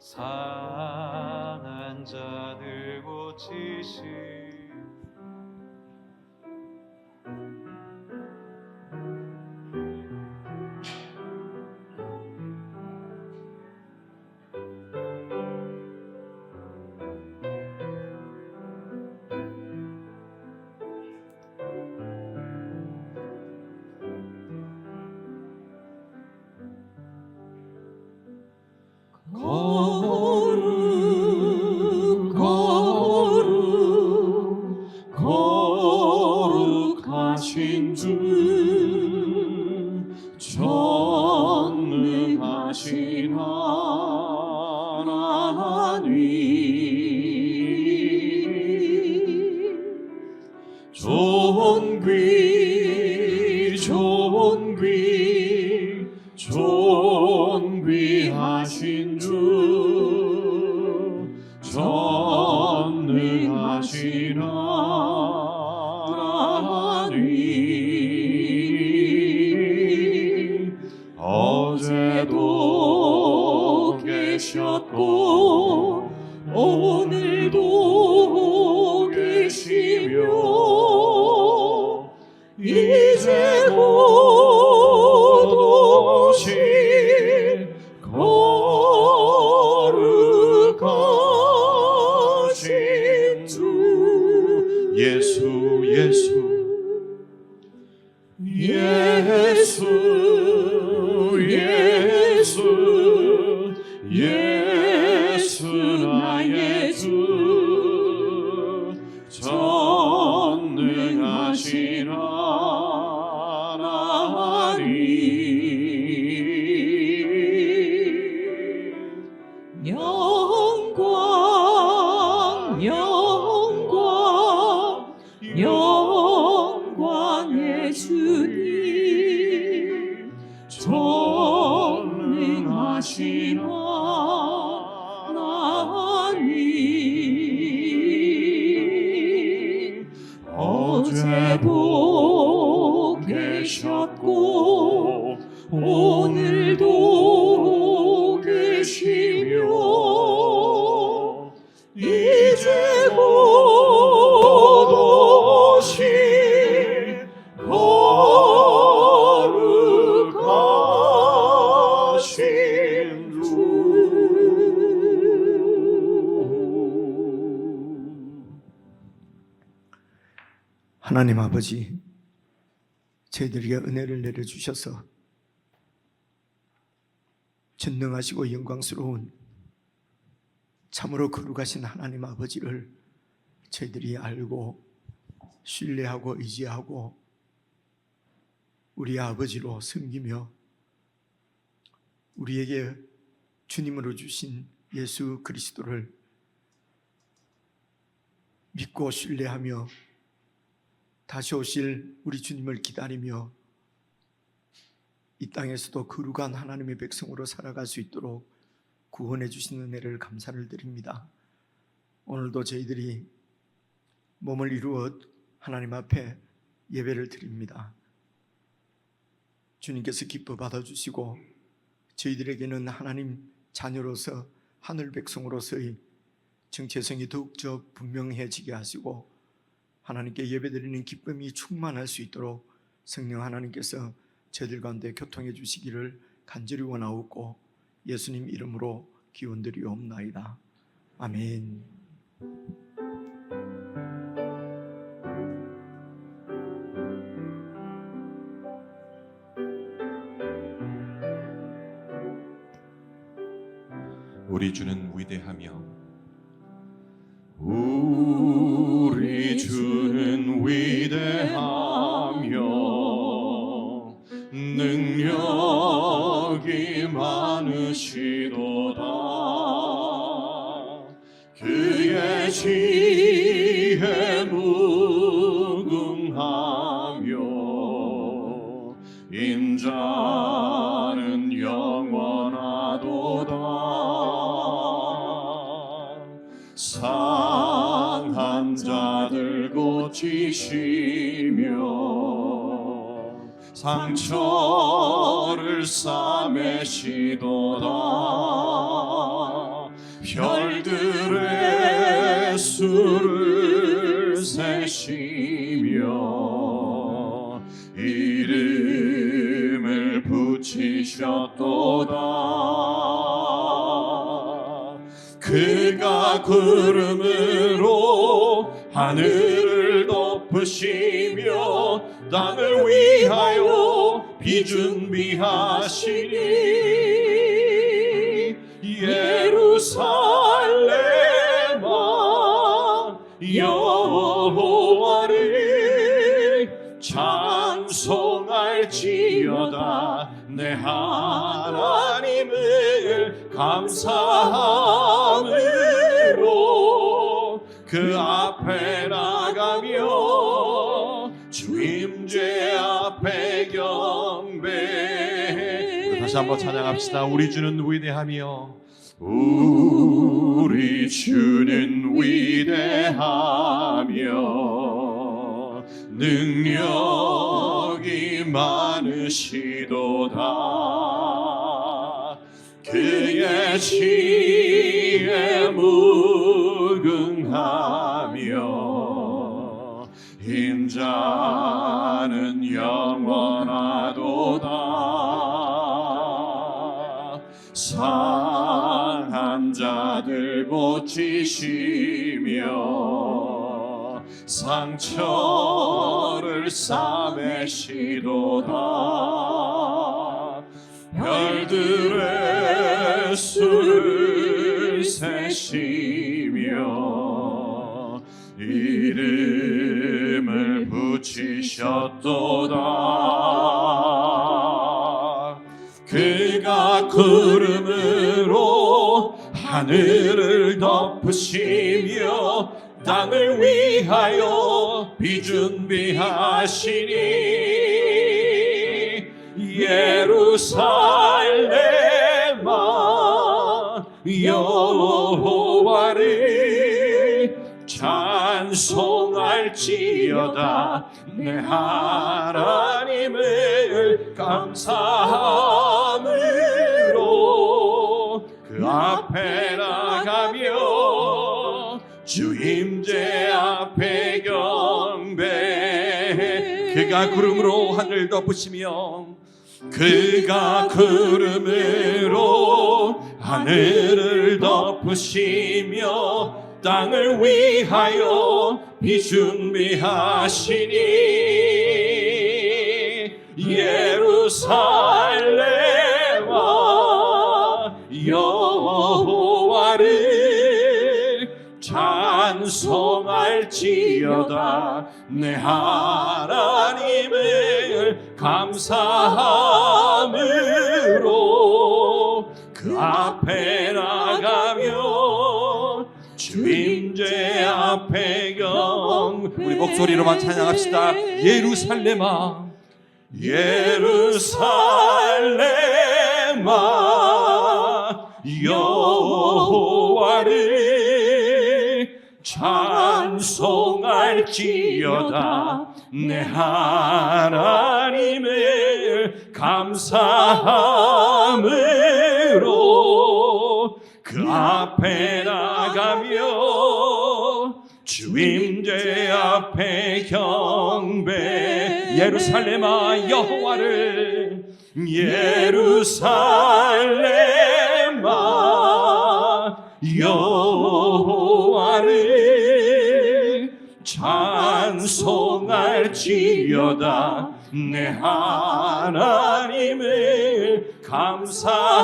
상한 자들 고치시 거룩하신 주 전능하신 하나님 존귀하신 주 전능하신 하나님 어제도 계셨고 오늘도 계시며 이제 곧 오실 거룩하신 주 예수 나의 주 전능하신 하나님 영광의 주님 전능하신 하나님 어제도 계셨고 오늘도 계시며 이제 곧 오실 거룩하신 주 하나님 아버지, 저희들에게 은혜를 내려주셔서 전능하시고 영광스러운 참으로 거룩하신 하나님 아버지를 저희들이 알고 신뢰하고 의지하고 우리 아버지로 섬기며 우리에게 주님으로 주신 예수 그리스도를 믿고 신뢰하며 다시 오실 우리 주님을 기다리며 이 땅에서도 거룩한 하나님의 백성으로 살아갈 수 있도록 구원해 주신 은혜를 감사를 드립니다. 오늘도 저희들이 몸을 이루어 하나님 앞에 예배를 드립니다. 주님께서 기뻐 받아주시고 저희들에게는 하나님 자녀로서 하늘 백성으로서의 정체성이 더욱더 분명해지게 하시고 하나님께 예배드리는 기쁨이 충만할 수 있도록 성령 하나님께서 저희들 가운데 교통해 주시기를 간절히 원하옵고 예수님 이름으로 기원드리옵나이다. 아멘. 우리 주는 위대하며 우리 주는 위대하며 능력이 많으시도다. 그의 지혜 무궁하며 인자는 영원하도다. 상한 자들 고치시며 상처를 싸매시도다. 별들의 수를 세시며 이름을 붙이셨도다. 그가 구름으로 하늘을 덮으시며 땅을 위하여 비준비하시니 예루살렘아 여호와를 찬송할지어다. 내 하나님을 감사함으로 그 앞에 나가며 주 임재 앞에 경배. 다시 한번 찬양합시다. 우리 주는 위대하며 우리 주는 위대하며 능력이 많으시도다. 그의 지혜 무궁하며 인자는 영원하도다. 상한 자들 고치시며 상처를 싸매시도다. 별들의 수를 세시며 이름을 붙이셨도다. 그가 구름으로 하늘을 덮으시며 땅을 위하여 비준비하시니 예루살렘아 여호와를 찬송할지어다. 내 하나님을 감사함으로 그 앞에 나가며 주 임재 앞에 경배. 그가 구름으로 하늘 덮으시며 그가 구름으로 하늘을 덮으시며 땅을 위하여 비준비하시니 예루살렘아 여호와를 찬송할지어다. 내 하나님을 감사함으로 그 앞에 나가며 주 임재 앞에 경배. 우리 목소리로만 찬양합시다. 예루살렘아 예루살렘아 여호와를 찬송할지어다. 내 하나님을 감사함으로 그 앞에 나가며 주 임재 앞에 경배. 예루살렘아 여호와를 예루살렘아 여호와를 찬송할지어다. 내 하나님을 감사함으로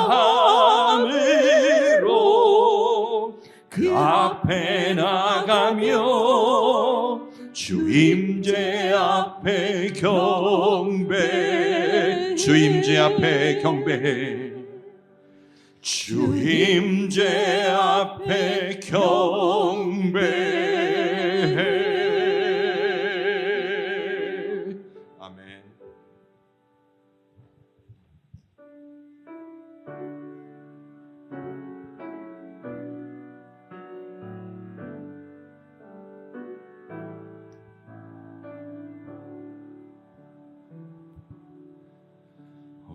그 앞에 나가며 주 임재 앞에 경배. 주 임재 앞에 경배해. 주 임재 앞에 경배해. 아멘.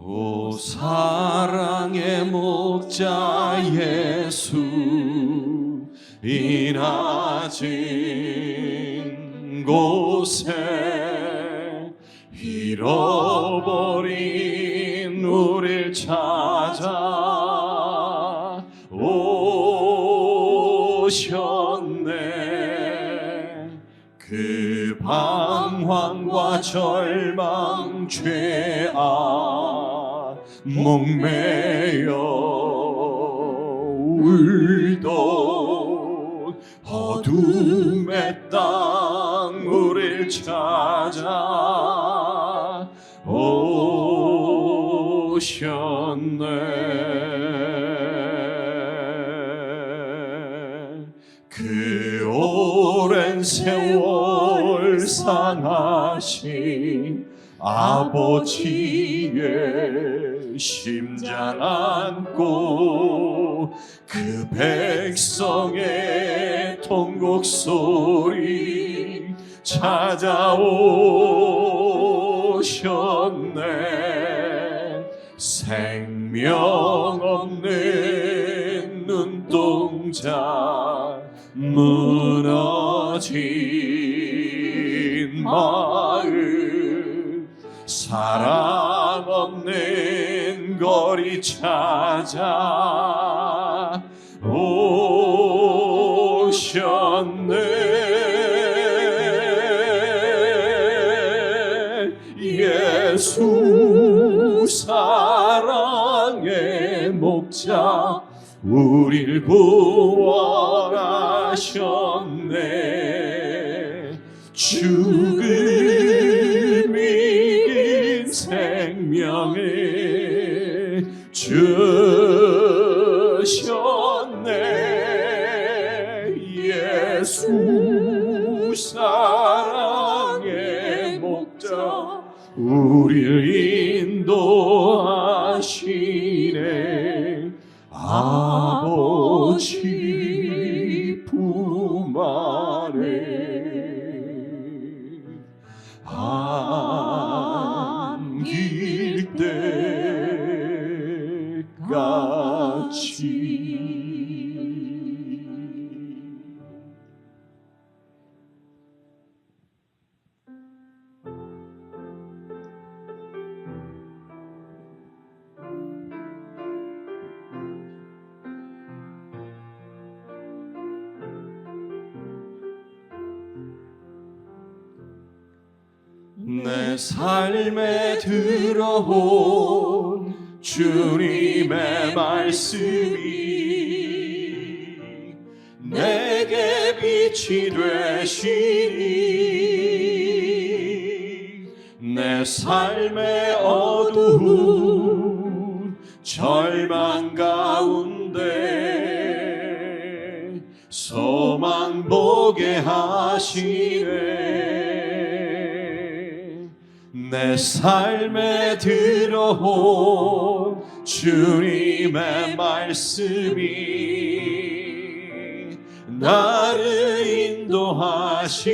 오 사랑의 목자 예수 이 낮은 곳에 잃어버린 우릴 찾아 오셨네. 그 방황과 절망 죄악 목매여 울던 어둠의 땅 우릴 찾아 오셨네. 그 오랜 세월 상하신 아버지의 심장 안고 그 백성의 통곡 소리 찾아오셨네. 생명 없는 눈동자 무너진 마음 사랑 없는 거리 찾아 오셨네. 예수 사랑의 목자 우릴 구원하셨네. 죽음이 이긴 생명을 주셨네. 예수 사랑의 목자 우리를 인도하시네. 아버지 품 안에 안길 때까지. 내 삶에 들어온 주님의 말씀이 내게 빛이 되시니 내 삶의 어두운 절망 가운데 소망 보게 하시네. 내 삶에 들어온 주님의 말씀이 나를 인도하시니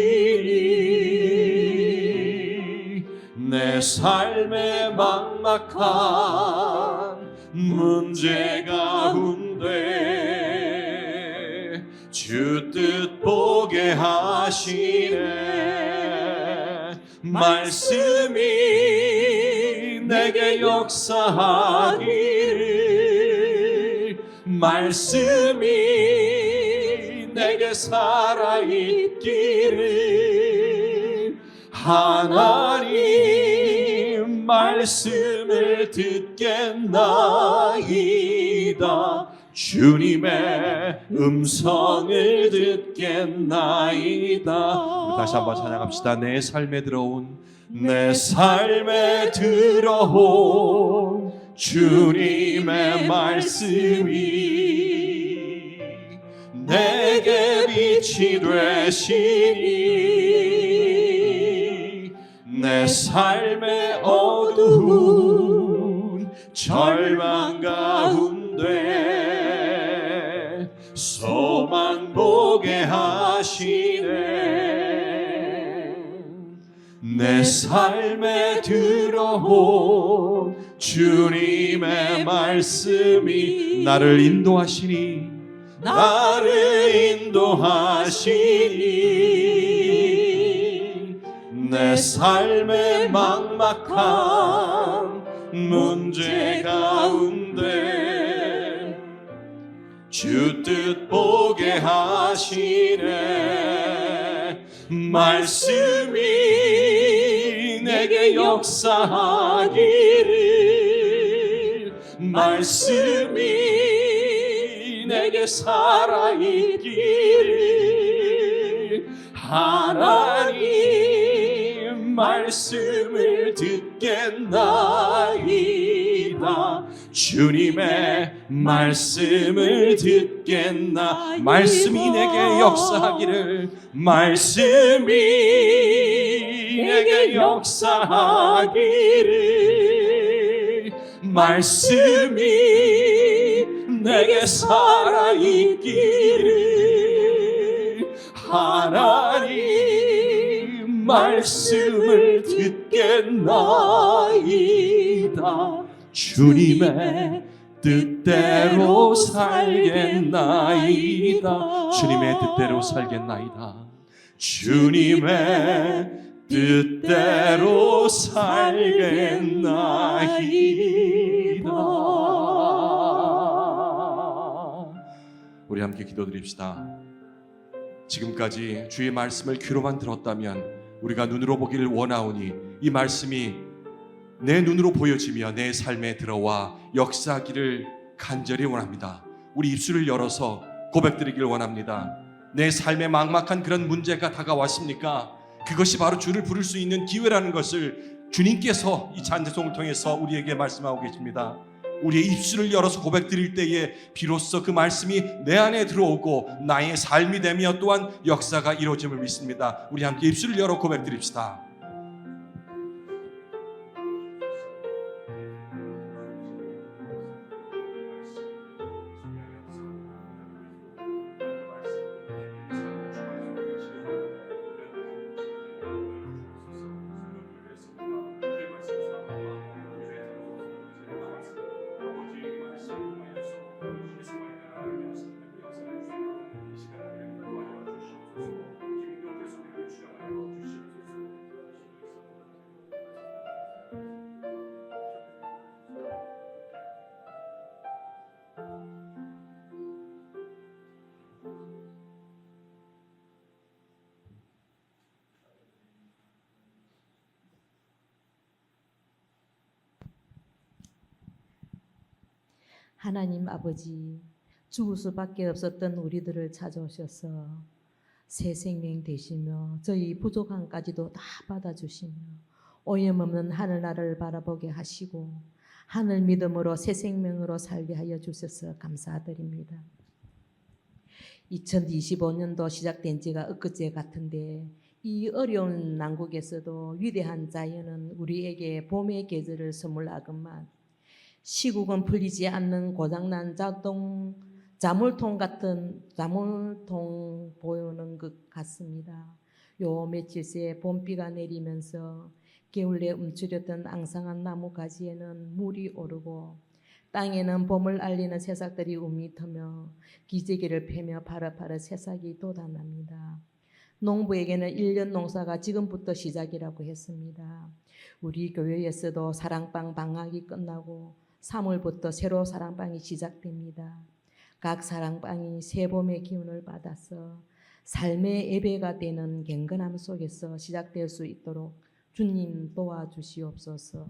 내 삶의 막막한 문제 가운데 주 뜻 보게 하시네. 말씀이 내게 역사하기를 말씀이 내게 살아있기를 하나님 말씀을 듣겠나이다. 주님의 음성을 듣겠나이다. 다시 한번 찬양합시다. 내 삶에 들어온 내 삶에 들어온 주님의 말씀이 내게 빛이 되시니 내 삶의 어두운 절망 가운데 소망 보게 하시네. 내 삶에 들어온 주님의 말씀이 나를 인도하시니 나를 인도하시니 내 삶의 막막한 문제 가운데 주 뜻 보게 하시네. 말씀이 내게 역사하기를, 말씀이 내게 살아있기를, 하나님 말씀을 듣겠나이다. 주님의 말씀을 듣겠나. 말씀이 내게 역사하기를, 말씀이 내게 역사하기를, 말씀이 내게 살아있기를, 하나님 말씀을 듣겠나이다. 주님의 뜻대로 살겠나이다. 주님의 뜻대로 살겠나이다. 주님의 뜻대로 살겠나이다. 우리 함께 기도드립시다. 지금까지 주의 말씀을 귀로만 들었다면 우리가 눈으로 보기를 원하오니 이 말씀이 내 눈으로 보여지며 내 삶에 들어와 역사하기를 간절히 원합니다. 우리 입술을 열어서 고백드리기를 원합니다. 내 삶에 막막한 그런 문제가 다가왔습니까? 그것이 바로 주를 부를 수 있는 기회라는 것을 주님께서 이 찬송을 통해서 우리에게 말씀하고 계십니다. 우리의 입술을 열어서 고백드릴 때에 비로소 그 말씀이 내 안에 들어오고 나의 삶이 되며 또한 역사가 이루어짐을 믿습니다. 우리 함께 입술을 열어 고백드립시다. 하나님 아버지, 죽을 수밖에 없었던 우리들을 찾아오셔서 새 생명 되시며 저희 부족함까지도 다 받아주시며 오염없는 하늘나라를 바라보게 하시고 하늘 믿음으로 새 생명으로 살게 하여 주셔서 감사드립니다. 2025년도 시작된 지가 엊그제 같은데 이 어려운 난국에서도 위대한 자연은 우리에게 봄의 계절을 선물하건만 시국은 풀리지 않는 고장난 자물통 같은 자물통 보이는 것 같습니다. 요 며칠 새 봄비가 내리면서 겨울에 움츠렸던 앙상한 나무 가지에는 물이 오르고 땅에는 봄을 알리는 새싹들이 움트며 기저귀를 펴며 파릇파릇 새싹이 돋아납니다. 농부에게는 1년 농사가 지금부터 시작이라고 했습니다. 우리 교회에서도 사랑방 방학이 끝나고 3월부터 새로 사랑방이 시작됩니다. 각 사랑방이 새 봄의 기운을 받아서 삶의 예배가 되는 경건함 속에서 시작될 수 있도록 주님 도와주시옵소서.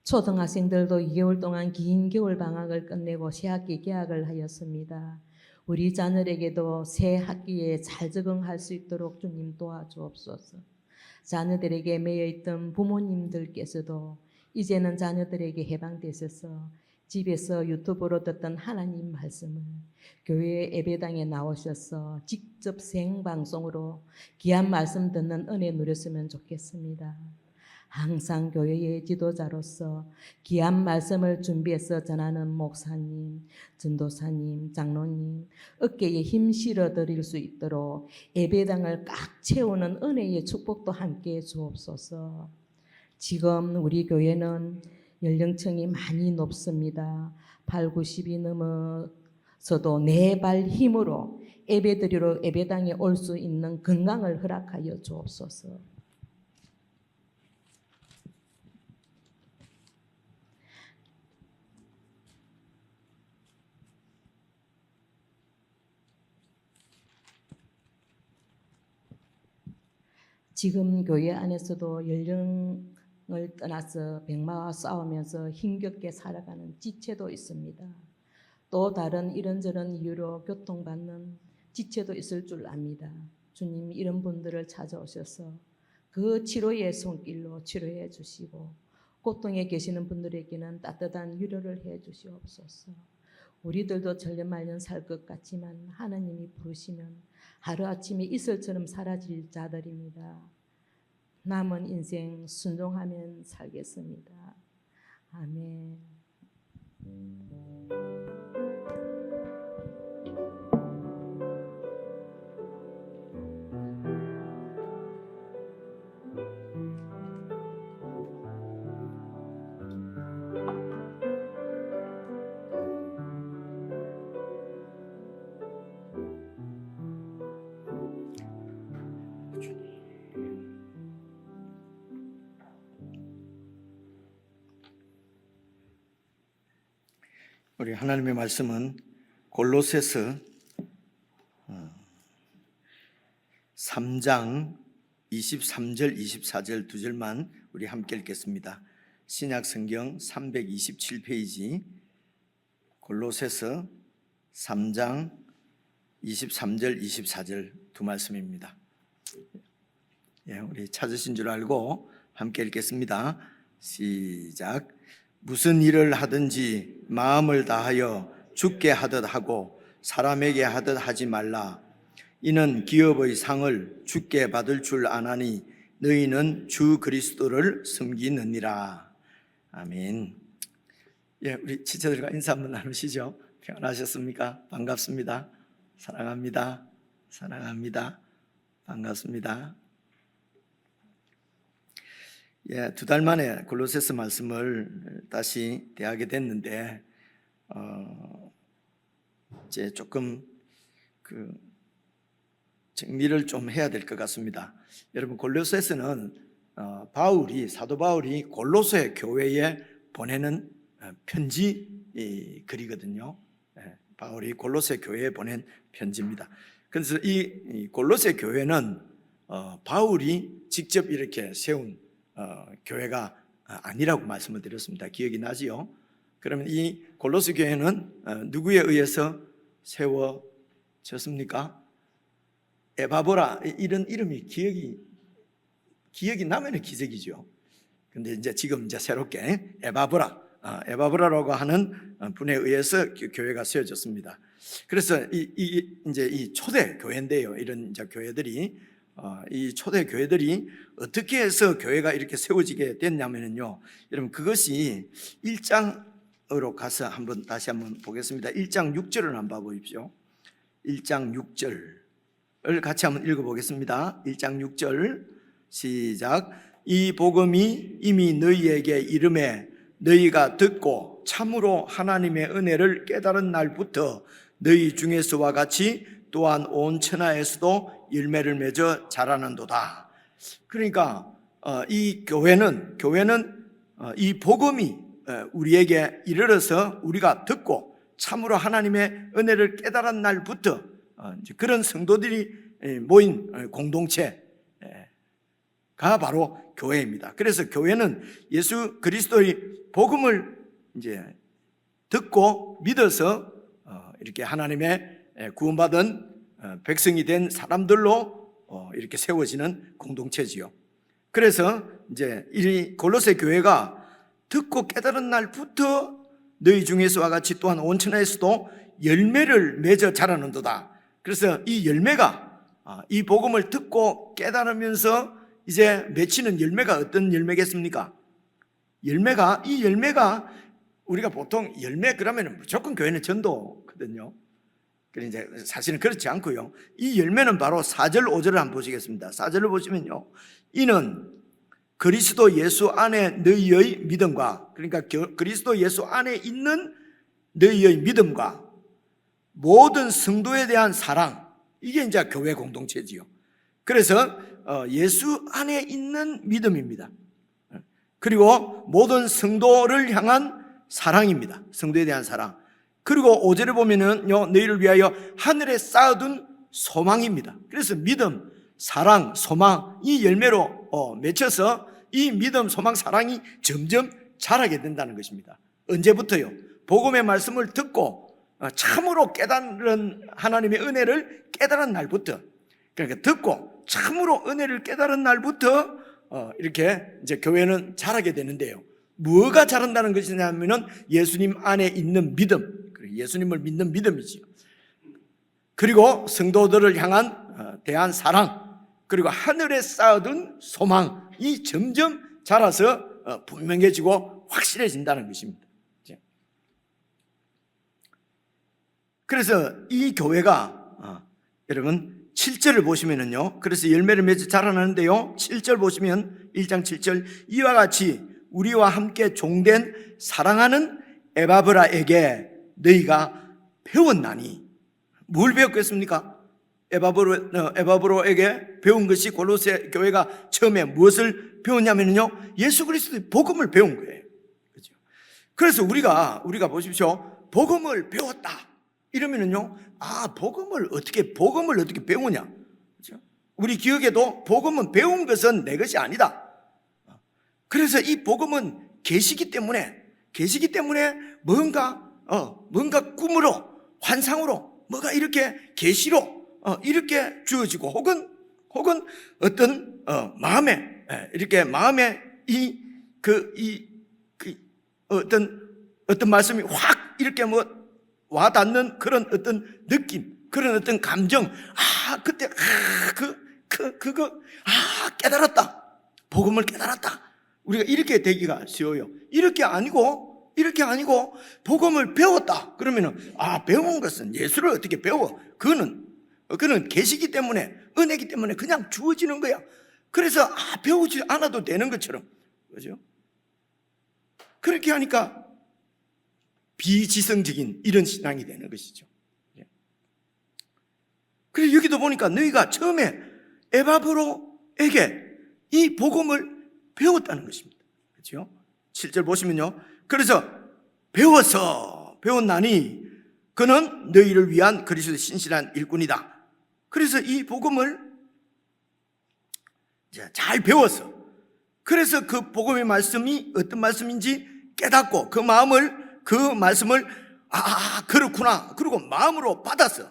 초등학생들도 2개월 동안 긴 겨울 방학을 끝내고 새학기 개학을 하였습니다. 우리 자녀에게도 새 학기에 잘 적응할 수 있도록 주님 도와주옵소서. 자녀들에게 매여있던 부모님들께서도 이제는 자녀들에게 해방되셔서 집에서 유튜브로 듣던 하나님 말씀을 교회 예배당에 나오셔서 직접 생방송으로 귀한 말씀 듣는 은혜 누렸으면 좋겠습니다. 항상 교회의 지도자로서 귀한 말씀을 준비해서 전하는 목사님, 전도사님, 장로님 어깨에 힘 실어 드릴 수 있도록 예배당을 꽉 채우는 은혜의 축복도 함께 주옵소서. 지금 우리 교회는 연령층이 많이 높습니다. 8, 90이 넘어서도 내 발 힘으로 예배드리러 예배당에 올 수 있는 건강을 허락하여 주옵소서. 지금 교회 안에서도 연령을 떠나서 병마와 싸우면서 힘겹게 살아가는 지체도 있습니다. 또 다른 이런저런 이유로 고통받는 지체도 있을 줄 압니다. 주님, 이런 분들을 찾아오셔서 그 치료의 손길로 치료해 주시고 고통에 계시는 분들에게는 따뜻한 위로를 해 주시옵소서. 우리들도 전년말년 살 것 같지만 하나님이 부르시면 하루아침에 이슬처럼 사라질 자들입니다. 남은 인생 순종하면 살겠습니다. 아멘. 우리 하나님의 말씀은 골로새서 3장 23절 24절 두 절만 우리 함께 읽겠습니다. 신약 성경 327페이지 골로새서 3장 23절 24절 두 말씀입니다. 예, 우리 찾으신 줄 알고 함께 읽겠습니다. 시작. 무슨 일을 하든지 마음을 다하여 주께 하듯 하고 사람에게 하듯 하지 말라. 이는 기업의 상을 주께 받을 줄 아나니 너희는 주 그리스도를 섬기느니라. 아멘. 예, 우리 지체들과 인사 한번 나누시죠. 평안하셨습니까? 반갑습니다. 사랑합니다. 사랑합니다. 반갑습니다. 예, 2달 만에 골로새서 말씀을 다시 대하게 됐는데 이제 조금 정리를 좀 해야 될 것 같습니다. 여러분, 골로새서는 사도 바울이 골로새 교회에 보내는 편지 글이거든요. 바울이 골로새 교회에 보낸 편지입니다. 그래서 이 골로새 교회는 바울이 직접 이렇게 세운 교회가 아니라고 말씀을 드렸습니다. 기억이 나지요? 그러면 이 골로새 교회는 누구에 의해서 세워졌습니까? 에바보라, 이런 이름이 기억이 나면 기적이죠. 근데 이제 지금 이제 새롭게 에바보라라고 하는 분에 의해서 교회가 세워졌습니다. 그래서 이제 이 초대 교회인데요. 이런 이제 교회들이 이 초대 교회들이 어떻게 해서 교회가 이렇게 세워지게 됐냐면요, 여러분, 그것이 1장으로 가서 다시 한번 보겠습니다. 1장 6절을 한번 봐보십시오. 1장 6절을 같이 한번 읽어보겠습니다. 1장 6절 시작. 이 복음이 이미 너희에게 이름에 너희가 듣고 참으로 하나님의 은혜를 깨달은 날부터 너희 중에서와 같이 또한 온 천하에서도 열매를 맺어 자라는도다. 그러니까 이 교회는 이 복음이 우리에게 이르러서 우리가 듣고 참으로 하나님의 은혜를 깨달은 날부터 그런 성도들이 모인 공동체가 바로 교회입니다. 그래서 교회는 예수 그리스도의 복음을 이제 듣고 믿어서 이렇게 하나님의 구원받은 백성이 된 사람들로 이렇게 세워지는 공동체지요. 그래서 이제 이 골로새 교회가 듣고 깨달은 날부터 너희 중에서와 같이 또한 온 천하에서도 열매를 맺어 자라는도다. 그래서 이 열매가 이 복음을 듣고 깨달으면서 이제 맺히는 열매가 어떤 열매겠습니까? 이 열매가 우리가 보통 열매 그러면 무조건 교회는 전도거든요. 그런데 이제 사실은 그렇지 않고요. 이 열매는 바로 4절 5절을 한번 보시겠습니다. 4절을 보시면요, 이는 그리스도 예수 안에 너희의 믿음과, 그러니까 그리스도 예수 안에 있는 너희의 믿음과 모든 성도에 대한 사랑, 이게 이제 교회 공동체지요. 그래서 예수 안에 있는 믿음입니다. 그리고 모든 성도를 향한 사랑입니다. 성도에 대한 사랑. 그리고 5절에 보면은요, 너희를 위하여 하늘에 쌓아둔 소망입니다. 그래서 믿음, 사랑, 소망, 이 열매로 맺혀서 이 믿음, 소망, 사랑이 점점 자라게 된다는 것입니다. 언제부터요? 복음의 말씀을 듣고 참으로 깨달은 하나님의 은혜를 깨달은 날부터, 그러니까 듣고 참으로 은혜를 깨달은 날부터 이렇게 이제 교회는 자라게 되는데요. 뭐가 자란다는 것이냐면은 예수님 안에 있는 믿음, 예수님을 믿는 믿음이지요. 그리고 성도들을 향한 대한 사랑, 그리고 하늘에 쌓아둔 소망이 점점 자라서 분명해지고 확실해진다는 것입니다. 그래서 이 교회가 여러분 7절을 보시면은요, 그래서 열매를 맺어 자라나는데요, 7절 보시면 1장 7절, 이와 같이 우리와 함께 종된 사랑하는 에바브라에게 너희가 배웠나니. 뭘 배웠겠습니까? 에바브로에게 배운 것이 골로새 교회가 처음에 무엇을 배웠냐면요, 예수 그리스도의 복음을 배운 거예요. 그렇죠? 그래서 우리가 보십시오, 복음을 배웠다 이러면은요, 복음을 어떻게 배우냐? 그렇죠? 우리 기억에도 복음은 배운 것은 내 것이 아니다. 그래서 이 복음은 계시기 때문에 뭔가 꿈으로, 환상으로, 뭐가 이렇게 계시로 이렇게 주어지고, 혹은 어떤 마음에 어떤 말씀이 확 이렇게 와닿는 그런 어떤 느낌, 그런 어떤 감정, 그때 깨달았다, 복음을 깨달았다. 우리가 이렇게 되기가 쉬워요. 이렇게 아니고 복음을 배웠다 그러면은 배운 것은 예수를 어떻게 배워? 그는 계시기 때문에, 은혜기 때문에 그냥 주어지는 거야. 그래서 배우지 않아도 되는 것처럼, 그죠? 그렇게 하니까 비지성적인 이런 신앙이 되는 것이죠. 그래서 여기도 보니까 너희가 처음에 에바브로에게 이 복음을 배웠다는 것입니다. 그렇죠? 7절 보시면요, 그래서 배웠나니 그는 너희를 위한 그리스도의 신실한 일꾼이다. 그래서 이 복음을 잘 배웠어. 그래서 그 복음의 말씀이 어떤 말씀인지 깨닫고 그 말씀을 그렇구나, 그리고 마음으로 받았어.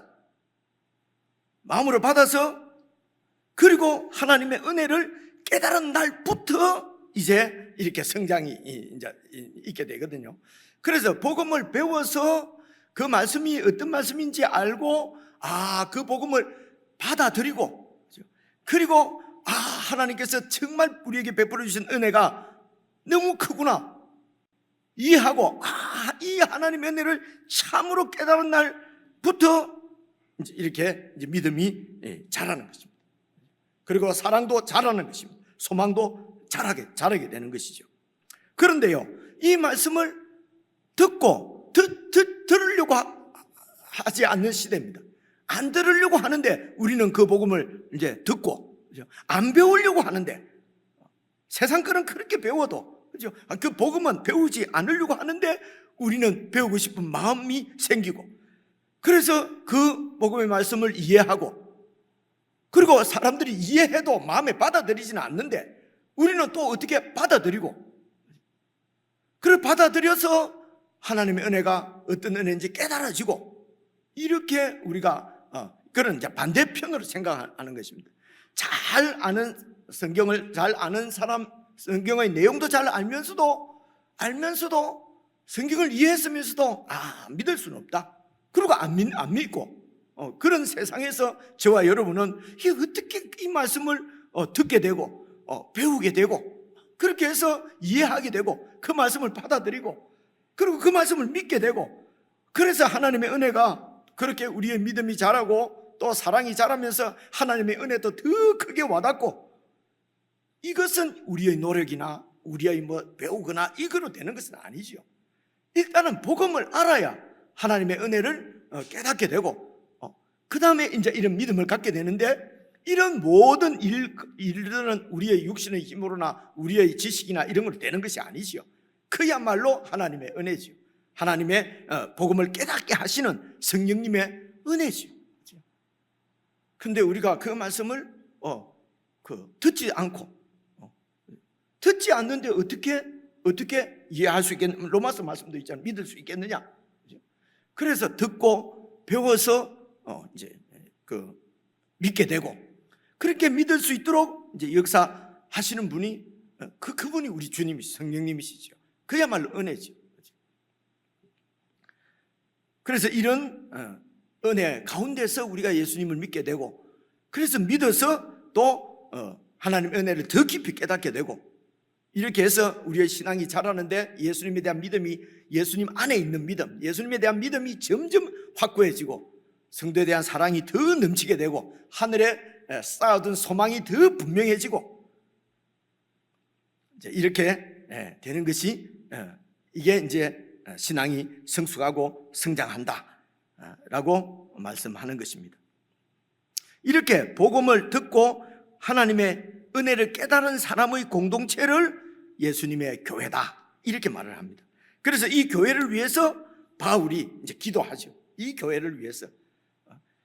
그리고 하나님의 은혜를 깨달은 날부터 이제 이렇게 성장이 이제 있게 되거든요. 그래서 복음을 배워서 그 말씀이 어떤 말씀인지 알고 그 복음을 받아들이고, 그리고 하나님께서 정말 우리에게 베풀어 주신 은혜가 너무 크구나 이해하고 이 하나님의 은혜를 참으로 깨달은 날부터 이렇게 이제 믿음이 자라는 것입니다. 그리고 사랑도 자라는 것입니다. 소망도 자라게 되는 것이죠. 그런데요, 이 말씀을 듣고 들으려고 하지 않는 시대입니다. 안 들으려고 하는데 우리는 그 복음을 이제 듣고, 안 배우려고 하는데, 세상 거는 그렇게 배워도, 그죠? 그 복음은 배우지 않으려고 하는데 우리는 배우고 싶은 마음이 생기고, 그래서 그 복음의 말씀을 이해하고, 그리고 사람들이 이해해도 마음에 받아들이지는 않는데 우리는 또 어떻게 받아들이고, 그걸 받아들여서 하나님의 은혜가 어떤 은혜인지 깨달아지고, 이렇게 우리가 그런 이제 반대편으로 생각하는 것입니다. 잘 아는 성경을 잘 아는 사람, 성경의 내용도 잘 알면서도 성경을 이해했으면서도 믿을 수는 없다. 그리고 안 믿고, 그런 세상에서 저와 여러분은 어떻게 이 말씀을 듣게 되고 배우게 되고, 그렇게 해서 이해하게 되고, 그 말씀을 받아들이고, 그리고 그 말씀을 믿게 되고, 그래서 하나님의 은혜가 그렇게 우리의 믿음이 자라고 또 사랑이 자라면서 하나님의 은혜도 더 크게 와닿고, 이것은 우리의 노력이나 우리의 배우거나 이거로 되는 것은 아니죠. 일단은 복음을 알아야 하나님의 은혜를 깨닫게 되고 그 다음에 이제 이런 믿음을 갖게 되는데, 이런 모든 일들은 우리의 육신의 힘으로나 우리의 지식이나 이런 걸로 되는 것이 아니지요. 그야말로 하나님의 은혜지요. 하나님의 복음을 깨닫게 하시는 성령님의 은혜지요. 근데 우리가 그 말씀을 듣지 않고 듣지 않는데 어떻게 이해할 수 있겠느냐? 로마서 말씀도 있잖아요. 믿을 수 있겠느냐? 그래서 듣고 배워서 이제 믿게 되고, 그렇게 믿을 수 있도록 이제 역사하시는 분이 그분이 우리 주님이시죠. 성령님이시죠. 그야말로 은혜죠. 그래서 이런 은혜 가운데서 우리가 예수님을 믿게 되고, 그래서 믿어서 또 하나님 은혜를 더 깊이 깨닫게 되고, 이렇게 해서 우리의 신앙이 자라는데 예수님에 대한 믿음이, 예수님 안에 있는 믿음, 예수님에 대한 믿음이 점점 확고해지고, 성도에 대한 사랑이 더 넘치게 되고, 하늘에 쌓아둔 소망이 더 분명해지고, 이렇게 되는 것이 이게 이제 신앙이 성숙하고 성장한다라고 말씀하는 것입니다. 이렇게 복음을 듣고 하나님의 은혜를 깨달은 사람의 공동체를 예수님의 교회다, 이렇게 말을 합니다. 그래서 이 교회를 위해서 바울이 이제 기도하죠. 이 교회를 위해서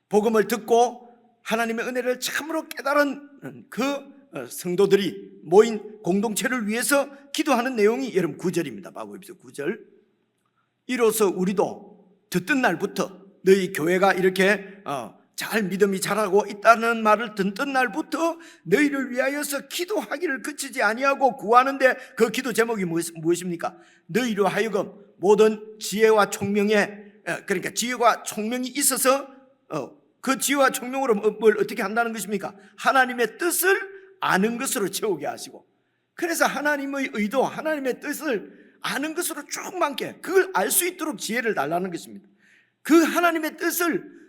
복음을 듣고 하나님의 은혜를 참으로 깨달은 그 성도들이 모인 공동체를 위해서 기도하는 내용이 여러분 9절입니다. 마가복음 9절. 이로써 우리도 듣던 날부터, 너희 교회가 이렇게 잘 믿음이 자라고 있다는 말을 듣던 날부터 너희를 위하여서 기도하기를 그치지 아니하고 구하는데, 그 기도 제목이 무엇입니까? 너희로 하여금 모든 지혜와 총명에, 그러니까 지혜와 총명이 있어서 그 지혜와 총명으로 뭘 어떻게 한다는 것입니까? 하나님의 뜻을 아는 것으로 채우게 하시고, 그래서 하나님의 의도, 하나님의 뜻을 아는 것으로 쭉 많게, 그걸 알 수 있도록 지혜를 달라는 것입니다. 그 하나님의 뜻을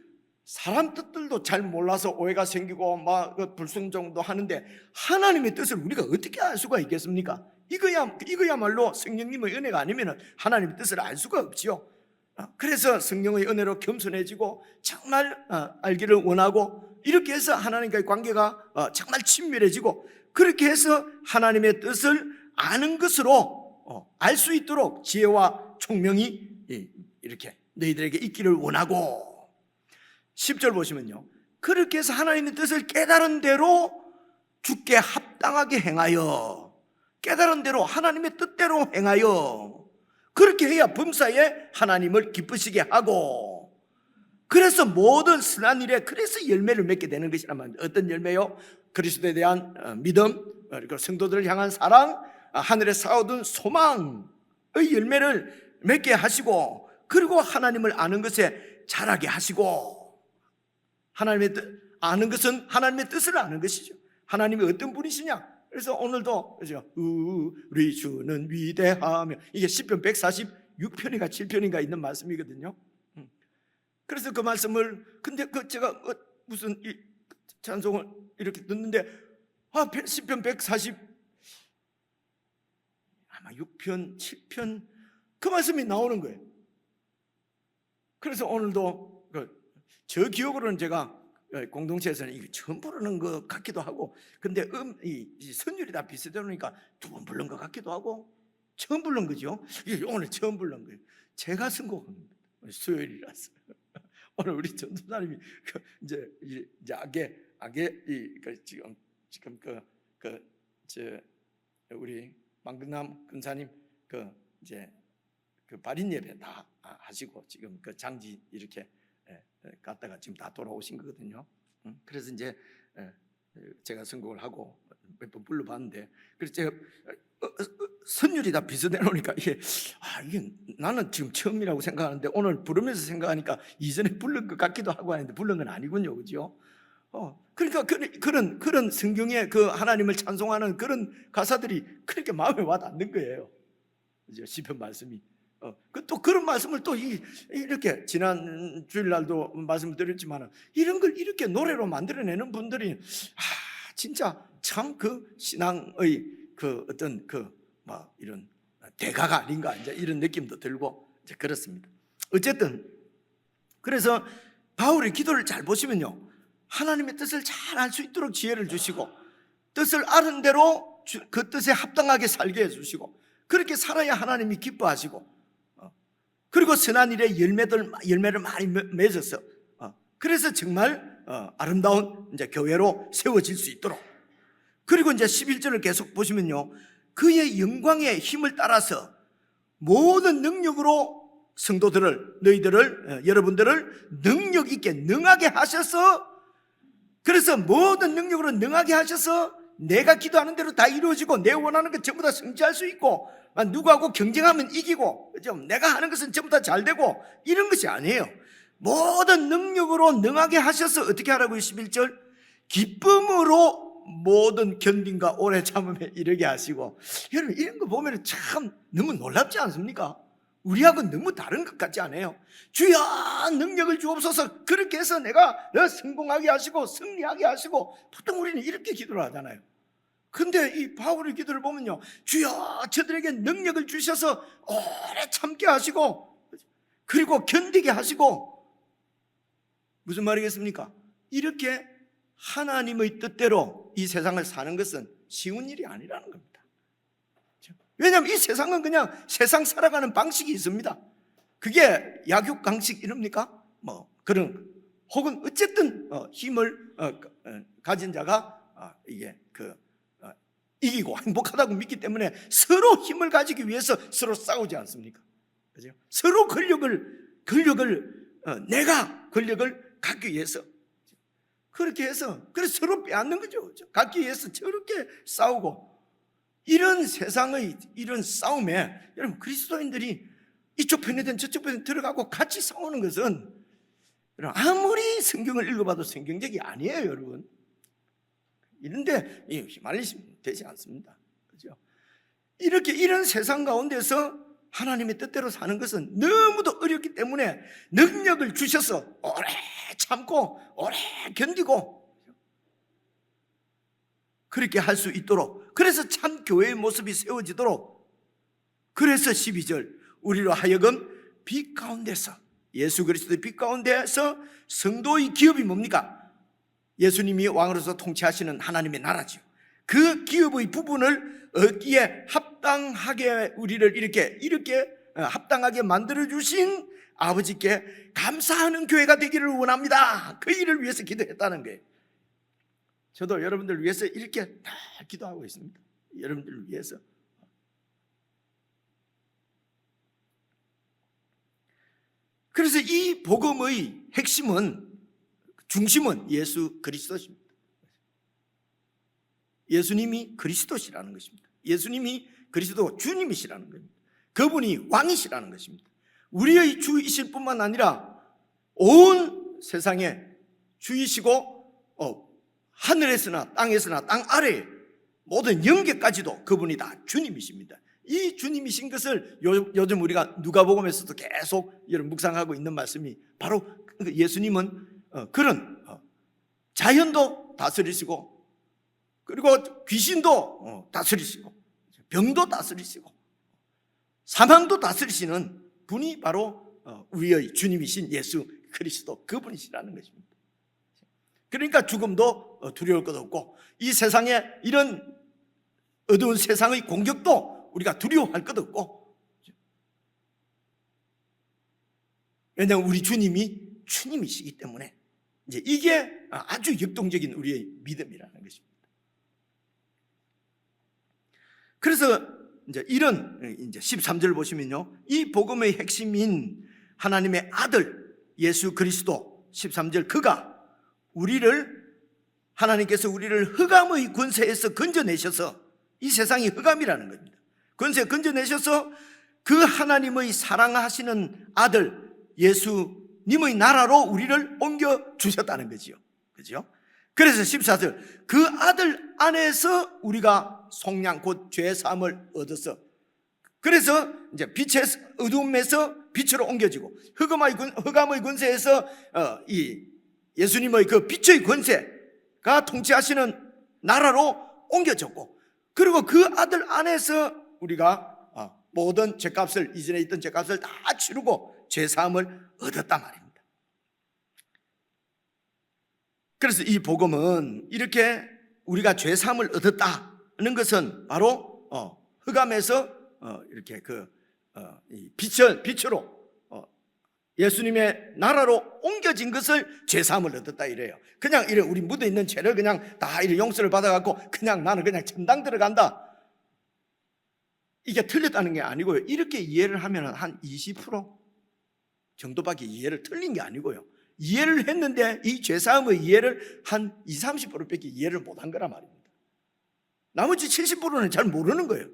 사람 뜻들도 잘 몰라서 오해가 생기고 막 불순종도 하는데, 하나님의 뜻을 우리가 어떻게 알 수가 있겠습니까? 이거야말로 성령님의 은혜가 아니면 하나님의 뜻을 알 수가 없지요. 그래서 성령의 은혜로 겸손해지고 정말 알기를 원하고, 이렇게 해서 하나님과의 관계가 정말 친밀해지고, 그렇게 해서 하나님의 뜻을 아는 것으로 알 수 있도록 지혜와 총명이 이렇게 너희들에게 있기를 원하고, 10절 보시면요, 그렇게 해서 하나님의 뜻을 깨달은 대로 주께 합당하게 행하여, 깨달은 대로 하나님의 뜻대로 행하여, 그렇게 해야 범사에 하나님을 기쁘시게 하고, 그래서 모든 선한 일에 그래서 열매를 맺게 되는 것이란 말입니다. 어떤 열매요? 그리스도에 대한 믿음, 그리고 성도들을 향한 사랑, 하늘에 쌓아둔 소망의 열매를 맺게 하시고, 그리고 하나님을 아는 것에 자라게 하시고, 하나님의 뜻 아는 것은 하나님의 뜻을 아는 것이죠. 하나님이 어떤 분이시냐? 그래서 오늘도 그죠? 우리 주는 위대하며, 이게 시편 146편인가 7편인가 있는 말씀이거든요. 그래서 그 말씀을, 근데 제가 무슨 이 찬송을 이렇게 듣는데 시편 140 아마 6편 7편 그 말씀이 나오는 거예요. 그래서 오늘도 저 기억으로는 제가 공동체에서는 이거 처음 부르는 것 같기도 하고, 근데 이 선율이 다 비슷하니까 두 번 부른 것 같기도 하고, 처음 부른 거죠. 오늘 처음 부른 거예요. 제가 쓴 곡입니다. 수요일이라서. 오늘 우리 전도사님이 이제 악에 지금 우리 망근남 근사님 이제 발인 예배 다 하시고, 지금 장지 이렇게 갔다가 지금 다 돌아오신 거거든요. 그래서 이제 제가 선곡을 하고 몇 번 불러봤는데, 그래서 제가 선율이 다 비슷해놓으니까 이게 나는 지금 처음이라고 생각하는데 오늘 부르면서 생각하니까 이전에 부른 것 같기도 하고 하는데 부른 건 아니군요, 그죠? 그러니까 그런 성경에 그 하나님을 찬송하는 그런 가사들이 그렇게 마음에 와닿는 거예요. 그죠? 시편 말씀이. 또 그런 말씀을 또 이렇게 지난 주일날도 말씀을 드렸지만, 이런 걸 이렇게 노래로 만들어내는 분들이 진짜 참 그 신앙의 그 어떤 이런 대가가 아닌가, 이제 이런 느낌도 들고 이제 그렇습니다. 어쨌든 그래서 바울의 기도를 잘 보시면요, 하나님의 뜻을 잘 알 수 있도록 지혜를 주시고, 뜻을 아는 대로 그 뜻에 합당하게 살게 해주시고, 그렇게 살아야 하나님이 기뻐하시고, 그리고 선한 일의 열매를 많이 맺어서, 그래서 정말 아름다운 이제 교회로 세워질 수 있도록. 그리고 이제 11절을 계속 보시면요, 그의 영광의 힘을 따라서 모든 능력으로 성도들을, 너희들을, 여러분들을 능력 있게 능하게 하셔서, 그래서 모든 능력으로 능하게 하셔서 내가 기도하는 대로 다 이루어지고 내 원하는 것 전부 다 성취할 수 있고, 누구하고 경쟁하면 이기고, 내가 하는 것은 전부 다 잘 되고, 이런 것이 아니에요. 모든 능력으로 능하게 하셔서 어떻게 하라고요? 11절, 기쁨으로 모든 견딘과 오래 참음에 이르게 하시고. 여러분, 이런 거 보면 참 너무 놀랍지 않습니까? 우리하고는 너무 다른 것 같지 않아요? 주여 능력을 주옵소서, 그렇게 해서 내가 성공하게 하시고 승리하게 하시고. 보통 우리는 이렇게 기도를 하잖아요. 근데 이 바울의 기도를 보면요, 주여 저들에게 능력을 주셔서 오래 참게 하시고, 그리고 견디게 하시고. 무슨 말이겠습니까? 이렇게 하나님의 뜻대로 이 세상을 사는 것은 쉬운 일이 아니라는 겁니다. 왜냐하면 이 세상은 그냥 세상 살아가는 방식이 있습니다. 그게 약육 강식 이럽니까? 뭐 그런, 혹은 어쨌든 힘을 가진 자가 이게 이기고 행복하다고 믿기 때문에 서로 힘을 가지기 위해서 서로 싸우지 않습니까? 그죠? 서로 내가 권력을 갖기 위해서 그렇게 해서, 그래서 서로 빼앗는 거죠. 갖기 위해서 저렇게 싸우고. 이런 세상의 이런 싸움에 여러분, 그리스도인들이 이쪽 편이든 저쪽 편에 들어가고 같이 싸우는 것은 아무리 성경을 읽어봐도 성경적이 아니에요, 여러분. 이런데 휘말리시면 되지 않습니다. 그죠? 이렇게 이런 세상 가운데서 하나님의 뜻대로 사는 것은 너무도 어렵기 때문에 능력을 주셔서 오래 참고 오래 견디고 그렇게 할 수 있도록, 그래서 참 교회의 모습이 세워지도록, 그래서 12절, 우리로 하여금 빛 가운데서, 예수 그리스도의 빛 가운데서 성도의 기업이 뭡니까? 예수님이 왕으로서 통치하시는 하나님의 나라지요. 그 기업의 부분을 얻기에 합당하게 우리를 이렇게 합당하게 만들어 주신 아버지께 감사하는 교회가 되기를 원합니다. 그 일을 위해서 기도했다는 거예요. 저도 여러분들 위해서 이렇게 다 기도하고 있습니다. 여러분들을 위해서. 그래서 이 복음의 핵심은, 중심은 예수 그리스도십니다. 예수님이 그리스도시라는 것입니다. 예수님이 그리스도 주님이시라는 겁니다. 그분이 왕이시라는 것입니다. 우리의 주이실 뿐만 아니라 온 세상에 주이시고 하늘에서나 땅에서나 땅 아래 모든 영계까지도 그분이 다 주님이십니다. 이 주님이신 것을 요즘 우리가 누가복음에서도 계속 여러분 묵상하고 있는 말씀이 바로 예수님은 그런 자연도 다스리시고, 그리고 귀신도 다스리시고, 병도 다스리시고, 사망도 다스리시는 분이 바로 우리의 주님이신 예수 그리스도, 그분이시라는 것입니다. 그러니까 죽음도 두려울 것 없고, 이 세상에 이런 어두운 세상의 공격도 우리가 두려워할 것 없고, 왜냐하면 우리 주님이시기 때문에 이제 이게 아주 역동적인 우리의 믿음이라는 것입니다. 그래서 이제 이런 이제 13절 보시면요, 이 복음의 핵심인 하나님의 아들 예수 그리스도, 13절, 그가 하나님께서 우리를 흑암의 권세에서 건져내셔서, 이 세상이 흑암이라는 겁니다. 권세 건져내셔서 그 하나님의 사랑하시는 아들 예수님의 나라로 우리를 옮겨주셨다는 거지요. 그죠? 그래서 14절, 그 아들 안에서 우리가 속량 곧 죄사함을 얻어서, 그래서 이제 빛의 어두움에서 빛으로 옮겨지고, 흑암의 권세에서 이 예수님의 그 빛의 권세가 통치하시는 나라로 옮겨졌고, 그리고 그 아들 안에서 우리가 모든 죄값을, 이전에 있던 죄값을 다 치르고 죄사함을 얻었단 말입니다. 그래서 이 복음은 이렇게 우리가 죄 사함을 얻었다는 것은 바로 흑암에서 이렇게 이 빛으로 예수님의 나라로 옮겨진 것을 죄 사함을 얻었다 이래요. 그냥 이래 우리 묻어 있는 죄를 그냥 다 이래 용서를 받아갖고 그냥 나는 그냥 천당 들어간다, 이게 틀렸다는 게 아니고요. 이렇게 이해를 하면 한 20% 정도밖에 이해를 틀린 게 아니고요. 이해를 했는데 이 죄사함의 이해를 한 20, 30%밖에 이해를 못한 거란 말입니다. 나머지 70%는 잘 모르는 거예요.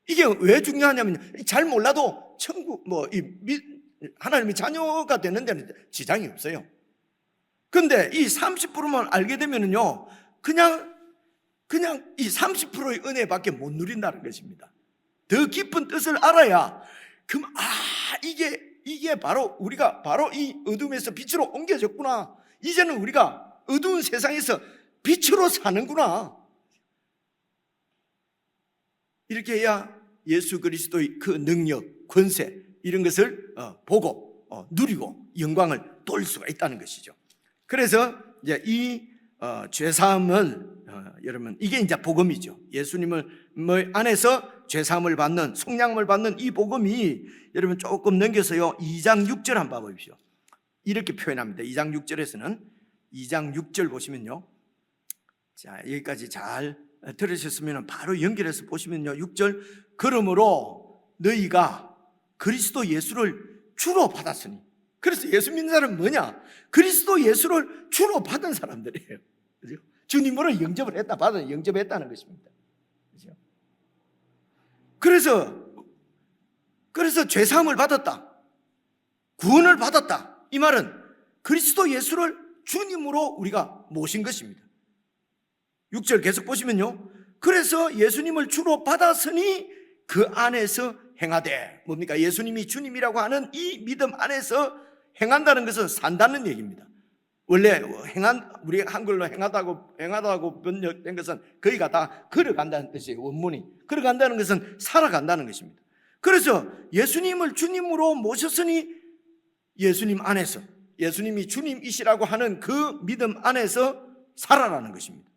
이게 왜 중요하냐면 잘 몰라도 천국 하나님의 자녀가 되는 데는 지장이 없어요. 그런데 이 30%만 알게 되면은요, 그냥 이 30%의 은혜밖에 못 누린다는 것입니다. 더 깊은 뜻을 알아야, 그럼 이게 바로 우리가 바로 이 어둠에서 빛으로 옮겨졌구나. 이제는 우리가 어두운 세상에서 빛으로 사는구나. 이렇게 해야 예수 그리스도의 그 능력, 권세 이런 것을 보고 누리고 영광을 돌릴 수가 있다는 것이죠. 그래서 이제 이 죄사함을 여러분, 이게 이제 복음이죠. 예수님을 안에서 죄사함을 받는, 속량을 받는 이 복음이 여러분 조금 넘겨서요 2장 6절 한번 봐보십시오. 이렇게 표현합니다. 2장 6절에서는 2장 6절 보시면요, 자 여기까지 잘 들으셨으면 바로 연결해서 보시면요, 6절, 그러므로 너희가 그리스도 예수를 주로 받았으니. 그래서 예수 믿는 사람은 뭐냐? 그리스도 예수를 주로 받은 사람들이에요. 그죠? 주님으로 영접을 했다, 영접했다는 것입니다. 그죠? 그래서 죄사함을 받았다, 구원을 받았다, 이 말은 그리스도 예수를 주님으로 우리가 모신 것입니다. 6절 계속 보시면요, 그래서 예수님을 주로 받았으니 그 안에서 행하되. 뭡니까? 예수님이 주님이라고 하는 이 믿음 안에서 행한다는 것은 산다는 얘기입니다. 원래 우리 한글로 행하다고 번역된 것은 거기가 다 걸어간다는 뜻이에요. 원문이 걸어간다는 것은 살아간다는 것입니다. 그래서 예수님을 주님으로 모셨으니 예수님 안에서, 예수님이 주님이시라고 하는 그 믿음 안에서 살아라는 것입니다.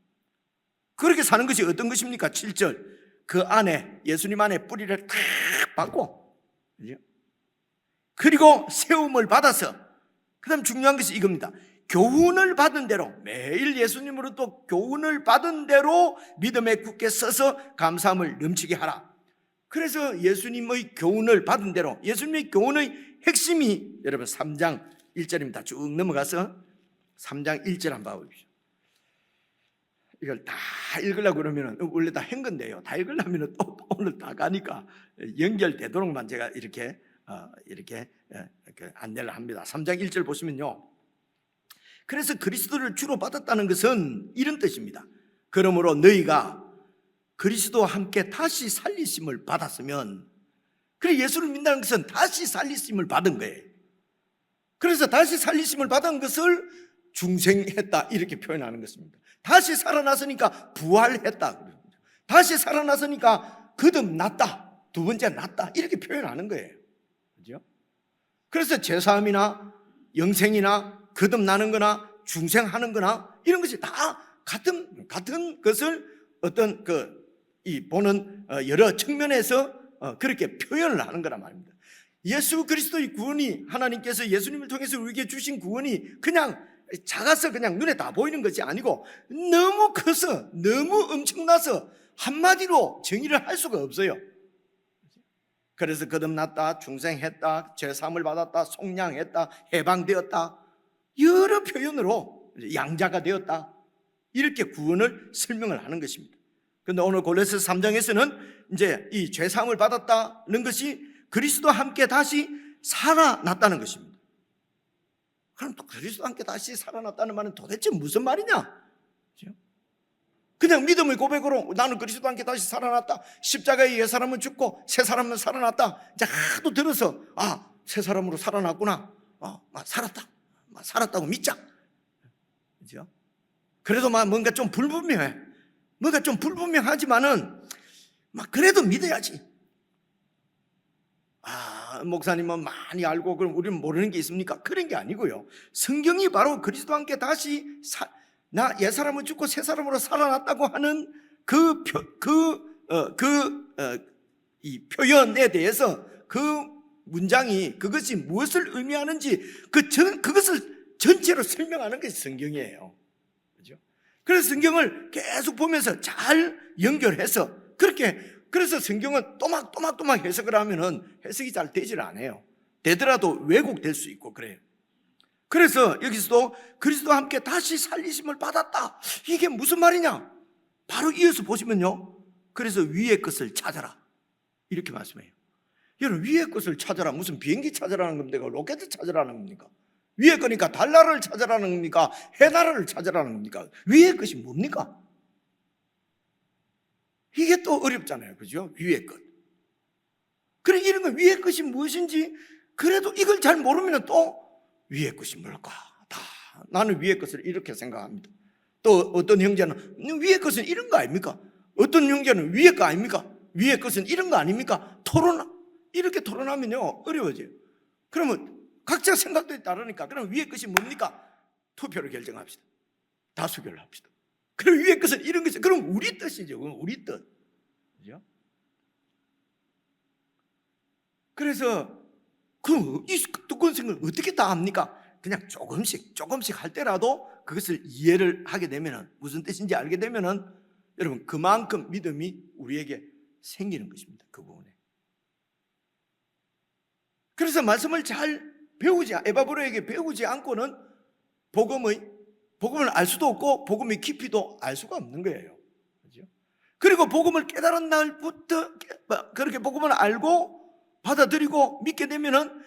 그렇게 사는 것이 어떤 것입니까? 7절, 그 안에, 예수님 안에 뿌리를 탁 박고, 그리고 세움을 받아서, 그 다음 중요한 것이 이겁니다. 교훈을 받은 대로, 매일 예수님으로부터 교훈을 받은 대로 믿음에 굳게 서서 감사함을 넘치게 하라. 그래서 예수님의 교훈을 받은 대로, 예수님의 교훈의 핵심이 여러분 3장 1절입니다. 쭉 넘어가서 3장 1절 한번 봐보십시오. 이걸 다 읽으려고 그러면 원래 다 한 건데요, 다 읽으려면 또 오늘 다 가니까 연결되도록만 제가 이렇게 안내를 합니다. 3장 1절 보시면요, 그래서 그리스도를 주로 받았다는 것은 이런 뜻입니다. 그러므로 너희가 그리스도와 함께 다시 살리심을 받았으면, 그래 예수를 믿는다는 것은 다시 살리심을 받은 거예요. 그래서 다시 살리심을 받은 것을 중생했다 이렇게 표현하는 것입니다. 다시 살아났으니까 부활했다, 다시 살아났으니까 거듭났다, 두 번째 났다 이렇게 표현하는 거예요. 그죠? 그래서 제사함이나 영생이나 거듭나는 거나 중생하는 거나 이런 것이 다 같은 것을 어떤 이 보는 여러 측면에서 그렇게 표현을 하는 거란 말입니다. 예수 그리스도의 구원이, 하나님께서 예수님을 통해서 우리에게 주신 구원이 그냥 작아서 그냥 눈에 다 보이는 것이 아니고 너무 커서, 너무 엄청나서 한마디로 정의를 할 수가 없어요. 그래서 거듭났다, 중생했다, 죄사함을 받았다, 속량했다, 해방되었다, 여러 표현으로 양자가 되었다, 이렇게 구원을 설명을 하는 것입니다. 그런데 오늘 골로새 3장에서는 이제 이 죄사함을 받았다는 것이 그리스도와 함께 다시 살아났다는 것입니다. 그럼 또 그리스도와 함께 다시 살아났다는 말은 도대체 무슨 말이냐? 그냥 믿음의 고백으로 나는 그리스도와 함께 다시 살아났다, 십자가에 옛 사람은 죽고 새 사람은 살아났다, 이제 하도 들어서 새 사람으로 살아났구나, 살았다고 믿자. 그죠? 그래도 뭔가 좀 불분명해. 뭔가 좀 불분명하지만은 그래도 믿어야지. 목사님은 많이 알고 그럼 우리는 모르는 게 있습니까? 그런 게 아니고요. 성경이 바로 그리스도와 함께 다시 나 옛사람은 죽고 새사람으로 살아났다고 하는 이 표현에 대해서 그 문장이 그것이 무엇을 의미하는지 그것을 전체로 설명하는 것이 성경이에요. 그죠? 그래서 성경을 계속 보면서 잘 연결해서 그래서 성경은 또막 해석을 하면은 해석이 잘 되질 않아요. 되더라도 왜곡될 수 있고 그래요. 그래서 여기서도 그리스도와 함께 다시 살리심을 받았다. 이게 무슨 말이냐? 바로 이어서 보시면요. 그래서 위의 것을 찾아라. 이렇게 말씀해요. 여러분, 위의 것을 찾아라. 무슨 비행기 찾아라는 겁니까? 로켓 찾아라는 겁니까? 위의 거니까 달나라를 찾아라는 겁니까? 해나라를 찾아라는 겁니까? 위의 것이 뭡니까? 이게 또 어렵잖아요. 그죠? 위의 것. 그래, 이런 거 위의 것이 무엇인지 그래도 이걸 잘 모르면 또 위의 것이 뭘까? 나는 위의 것을 이렇게 생각합니다. 또 어떤 형제는 위의 것은 이런 거 아닙니까? 어떤 형제는 위의 거 아닙니까? 위의 것은 이런 거 아닙니까? 이렇게 토론하면요 어려워져요. 그러면 각자 생각들이 다르니까 그럼 위의 것이 뭡니까? 투표로 결정합시다. 다수결을 합시다. 그럼 위의 것은 이런 것이 그럼 우리 뜻이죠. 그럼 우리 뜻. 그죠? 그래서 이 두꺼운 생각을 어떻게 다 합니까? 그냥 조금씩 할 때라도 그것을 이해를 하게 되면은 무슨 뜻인지 알게 되면은 여러분 그만큼 믿음이 우리에게 생기는 것입니다. 그 부분에. 그래서 말씀을 잘 에바브로에게 배우지 않고는 복음을 알 수도 없고 복음의 깊이도 알 수가 없는 거예요. 그렇죠? 그리고 복음을 깨달은 날부터 그렇게 복음을 알고 받아들이고 믿게 되면은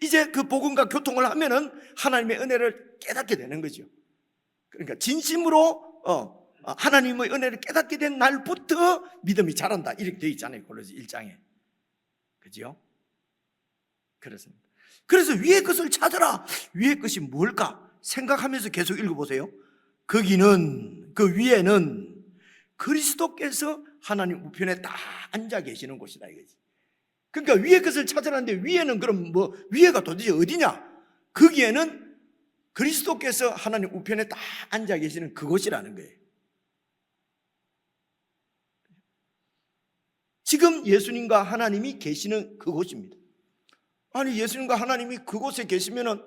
이제 그 복음과 교통을 하면은 하나님의 은혜를 깨닫게 되는 거죠. 그러니까 진심으로 하나님의 은혜를 깨닫게 된 날부터 믿음이 자란다. 이렇게 되어 있잖아요. 골로새 1장에. 그죠? 그렇습니다. 그래서 위의 것을 찾아라. 위의 것이 뭘까? 생각하면서 계속 읽어보세요. 거기는, 그 위에는 그리스도께서 하나님 우편에 딱 앉아 계시는 곳이다 이거지. 그러니까 위의 것을 찾아라는데 위에는 그럼 위에가 도대체 어디냐? 거기에는 그리스도께서 하나님 우편에 딱 앉아 계시는 그곳이라는 거예요. 지금 예수님과 하나님이 계시는 그곳입니다. 아니 예수님과 하나님이 그곳에 계시면은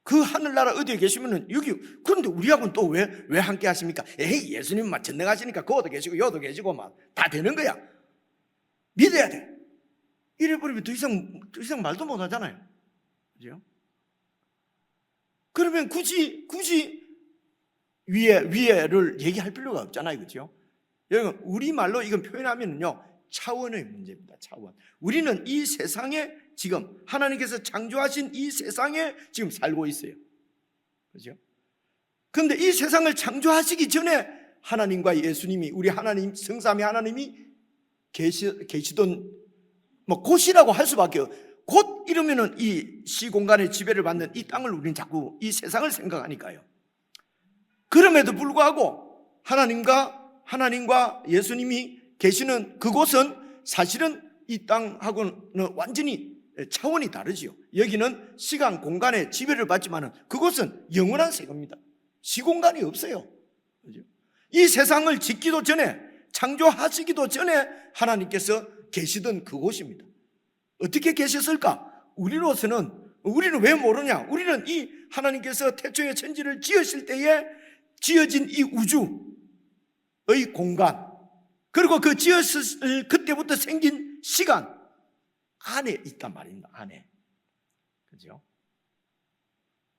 그 하늘나라 어디에 계시면은 여기 그런데 우리하고는 또 왜 함께 하십니까? 에이 예수님만 전능하시니까 그것도 계시고 여도 계시고 막 다 되는 거야. 믿어야 돼. 이래버리면 더 이상 말도 못 하잖아요. 그죠? 그러면 굳이 위에를 얘기할 필요가 없잖아요. 그죠? 여러분 우리말로 이건 표현하면은요 차원의 문제입니다. 차원. 우리는 이 세상에 지금 하나님께서 창조하신 이 세상에 지금 살고 있어요. 그렇죠? 그런데 이 세상을 창조하시기 전에 하나님과 예수님이 우리 하나님 성삼위 하나님이 계시던 곳이라고 할 수밖에 없어요. 곧 이러면은 이 시공간의 지배를 받는 이 땅을 우리는 자꾸 이 세상을 생각하니까요. 그럼에도 불구하고 하나님과 예수님이 계시는 그곳은 사실은 이 땅하고는 완전히 차원이 다르지요. 여기는 시간, 공간의 지배를 받지만은 그곳은 영원한 세계입니다. 시공간이 없어요. 그죠? 이 세상을 짓기도 전에 창조하시기도 전에 하나님께서 계시던 그곳입니다. 어떻게 계셨을까? 우리는 왜 모르냐? 우리는 이 하나님께서 태초에 천지를 지으실 때에 지어진 이 우주의 공간 그리고 그 지었을 그때부터 생긴 시간 안에 있단 말입니다. 안에. 그죠?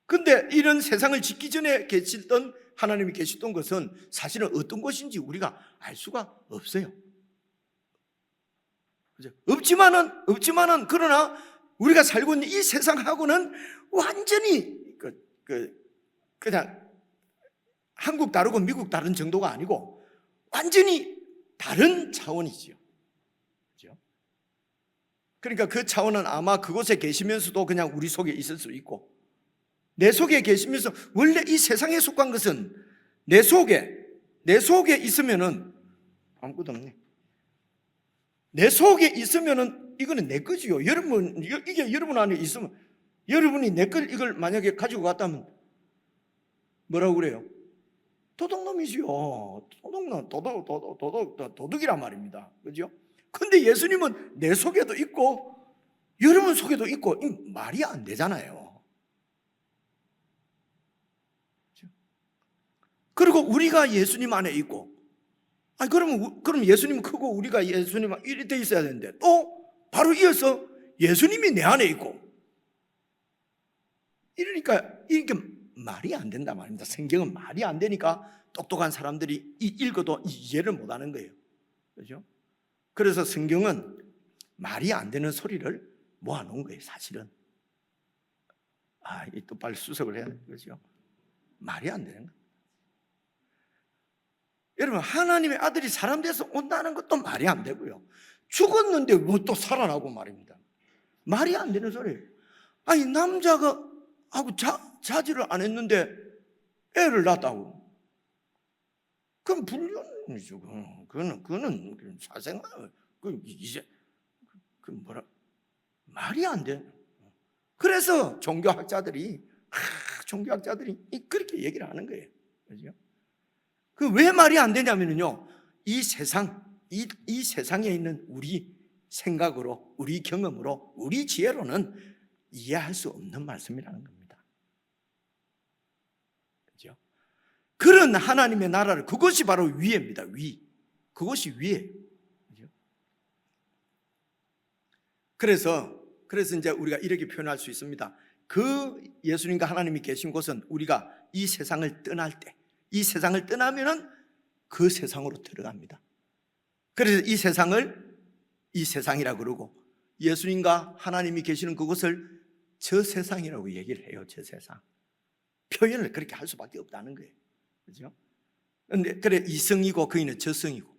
근데 이런 세상을 짓기 전에 계시던 하나님이 계시던 것은 사실은 어떤 것인지 우리가 알 수가 없어요. 그죠? 없지만은 그러나 우리가 살고 있는 이 세상하고는 완전히 그냥 한국 다르고 미국 다른 정도가 아니고 완전히 다른 차원이지요. 그죠? 그러니까 그 차원은 아마 그곳에 계시면서도 그냥 우리 속에 있을 수 있고 내 속에 계시면서 원래 이 세상에 속한 것은 내 속에 있으면은 아무것도 없네. 내 속에 있으면은 이거는 내 거지요. 이게 여러분 안에 있으면 여러분이 내 걸 이걸 만약에 가지고 갔다면 뭐라고 그래요? 도둑놈이지요. 도둑놈, 도둑이란 말입니다. 그죠? 근데 예수님은 내 속에도 있고 여러분 속에도 있고, 말이 안 되잖아요. 그리고 우리가 예수님 안에 있고, 그럼 예수님 크고 우리가 예수님 이리 돼 있어야 되는데, 또 바로 이어서 예수님이 내 안에 있고, 이러니까 이게 말이 안 된단 말입니다. 성경은 말이 안 되니까 똑똑한 사람들이 읽어도 이해를 못 하는 거예요. 그렇죠? 그래서 성경은 말이 안 되는 소리를 모아놓은 거예요, 사실은. 또 빨리 수석을 해야 되는 거죠. 말이 안 되는 거예요. 여러분, 하나님의 아들이 사람 돼서 온다는 것도 말이 안 되고요. 죽었는데 뭐 또 살아나고 말입니다. 말이 안 되는 소리예요. 남자가 하고 자지를 안 했는데 애를 낳았다고. 그럼 불륜이죠. 그거는 사생활. 이제 말이 안 돼. 그래서 종교학자들이 그렇게 얘기를 하는 거예요. 그죠? 왜 말이 안 되냐면요, 이 세상에 있는 우리 생각으로, 우리 경험으로, 우리 지혜로는 이해할 수 없는 말씀이라는 겁니다. 그죠? 그런 하나님의 나라를, 그것이 바로 위입니다. 그것이 위예요. 그죠? 그래서 이제 우리가 이렇게 표현할 수 있습니다. 그 예수님과 하나님이 계신 곳은 우리가 이 세상을 떠날 때, 이 세상을 떠나면은 그 세상으로 들어갑니다. 그래서 이 세상을 이 세상이라 그러고, 예수님과 하나님이 계시는 그곳을 저 세상이라고 얘기를 해요. 저 세상. 표현을 그렇게 할 수밖에 없다는 거예요. 그죠? 근데 그래, 이성이고 그이는 저성이고,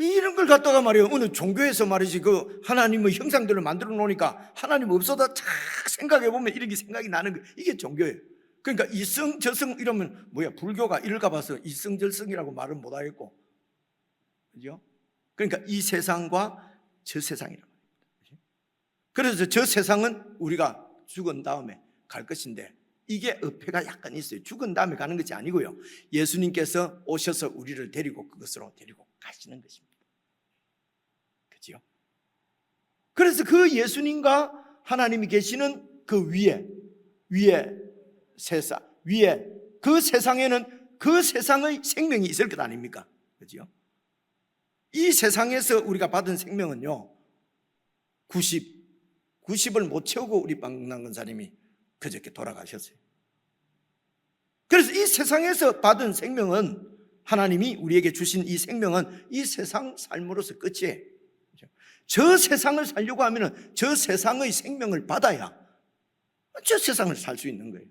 이런 걸 갖다가 말이에요, 어느 종교에서 말이지, 그 하나님의 형상들을 만들어 놓으니까 하나님 없어도 착 생각해 보면 이렇게 생각이 나는 거예요. 이게 종교예요. 그러니까 이성 저성 이러면 불교가 이럴까 봐서 이성절성이라고 말은 못 하겠고, 그죠? 그러니까 이 세상과 저 세상이라고. 그래서 저 세상은 우리가 죽은 다음에 갈 것인데, 이게 어폐가 약간 있어요. 죽은 다음에 가는 것이 아니고요, 예수님께서 오셔서 우리를 데리고 그것으로 데리고 가시는 것입니다. 그죠? 그래서 그 예수님과 하나님이 계시는 그 위에 세상, 위에 그 세상에는 그 세상의 생명이 있을 것 아닙니까? 그죠? 이 세상에서 우리가 받은 생명은요, 90을 못 채우고 우리 박남근 권사님이 그저께 돌아가셨어요. 그래서 이 세상에서 받은 생명은, 하나님이 우리에게 주신 이 생명은 이 세상 삶으로서 끝이에요. 저 세상을 살려고 하면 저 세상의 생명을 받아야 저 세상을 살 수 있는 거예요.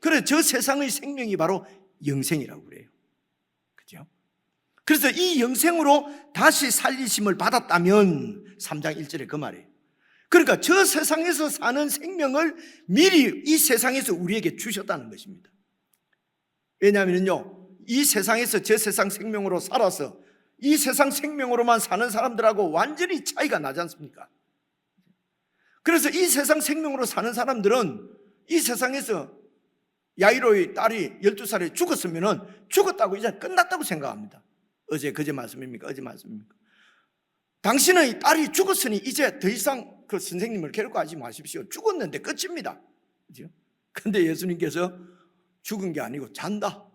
그래, 저 세상의 생명이 바로 영생이라고 그래요. 그죠? 그래서 이 영생으로 다시 살리심을 받았다면, 3장 1절에 그 말이에요. 그러니까 저 세상에서 사는 생명을 미리 이 세상에서 우리에게 주셨다는 것입니다. 왜냐하면요, 이 세상에서 저 세상 생명으로 살아서 이 세상 생명으로만 사는 사람들하고 완전히 차이가 나지 않습니까? 그래서 이 세상 생명으로 사는 사람들은 이 세상에서 야이로의 딸이 12살에 죽었으면 죽었다고, 이제 끝났다고 생각합니다. 그제 말씀입니까? 어제 말씀입니까? 당신의 딸이 죽었으니 이제 더 이상 그 선생님을 괴롭워하지 마십시오. 죽었는데 끝입니다. 그죠? 근데 예수님께서 죽은 게 아니고 잔다.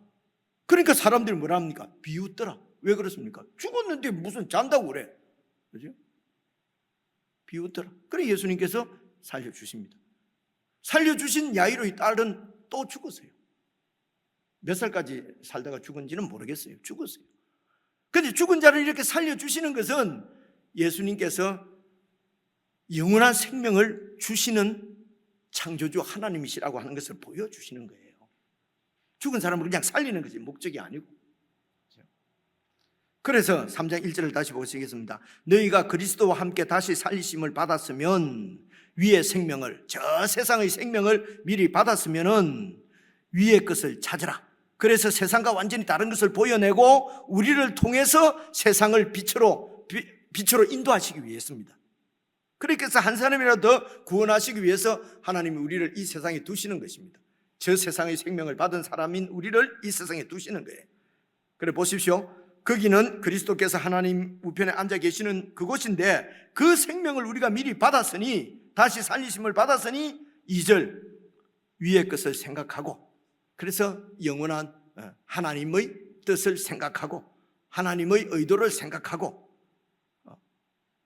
그러니까 사람들이 뭐라 합니까? 비웃더라. 왜 그렇습니까? 죽었는데 무슨 잔다고 그래. 그죠? 비웃더라. 그래 예수님께서 살려주십니다. 살려주신 야이로의 딸은 또 죽었어요. 몇 살까지 살다가 죽은지는 모르겠어요. 죽었어요. 그런데 죽은 자를 이렇게 살려주시는 것은 예수님께서 영원한 생명을 주시는 창조주 하나님이시라고 하는 것을 보여주시는 거예요. 죽은 사람을 그냥 살리는 것이 목적이 아니고. 그래서 3장 1절을 다시 보시겠습니다. 너희가 그리스도와 함께 다시 살리심을 받았으면, 위의 생명을, 저 세상의 생명을 미리 받았으면은 위의 것을 찾으라. 그래서 세상과 완전히 다른 것을 보여내고 우리를 통해서 세상을 빛으로 인도하시기 위해서입니다. 그래서 한 사람이라도 더 구원하시기 위해서 하나님이 우리를 이 세상에 두시는 것입니다. 저 세상의 생명을 받은 사람인 우리를 이 세상에 두시는 거예요. 그래 보십시오. 거기는 그리스도께서 하나님 우편에 앉아 계시는 그곳인데 그 생명을 우리가 미리 받았으니, 다시 살리심을 받았으니 2절 위의 것을 생각하고, 그래서 영원한 하나님의 뜻을 생각하고 하나님의 의도를 생각하고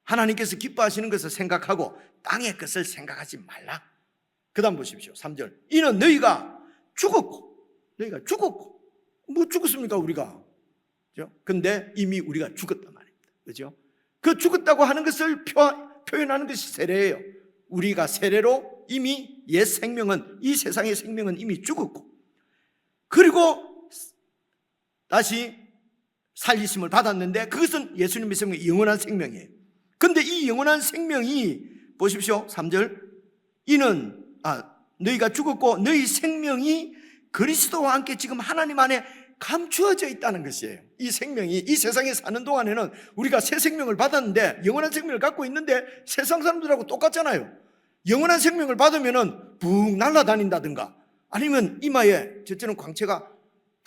하나님께서 기뻐하시는 것을 생각하고 땅의 것을 생각하지 말라. 그 다음 보십시오. 3절 이는 너희가 죽었고 뭐 죽었습니까 우리가? 그죠? 근데 이미 우리가 죽었단 말입니다. 그죠? 그 죽었다고 하는 것을 표현하는 것이 세례예요. 우리가 세례로 이미 옛 생명은, 이 세상의 생명은 이미 죽었고, 그리고 다시 살리심을 받았는데 그것은 예수님의 생명이 영원한 생명이에요. 근데 이 영원한 생명이 보십시오. 3절 이는 너희가 죽었고 너희 생명이 그리스도와 함께 지금 하나님 안에 감추어져 있다는 것이에요. 이 생명이 이 세상에 사는 동안에는 우리가 새 생명을 받았는데, 영원한 생명을 갖고 있는데 세상 사람들하고 똑같잖아요. 영원한 생명을 받으면은 붕 날아다닌다든가 아니면 이마에 저처럼 광채가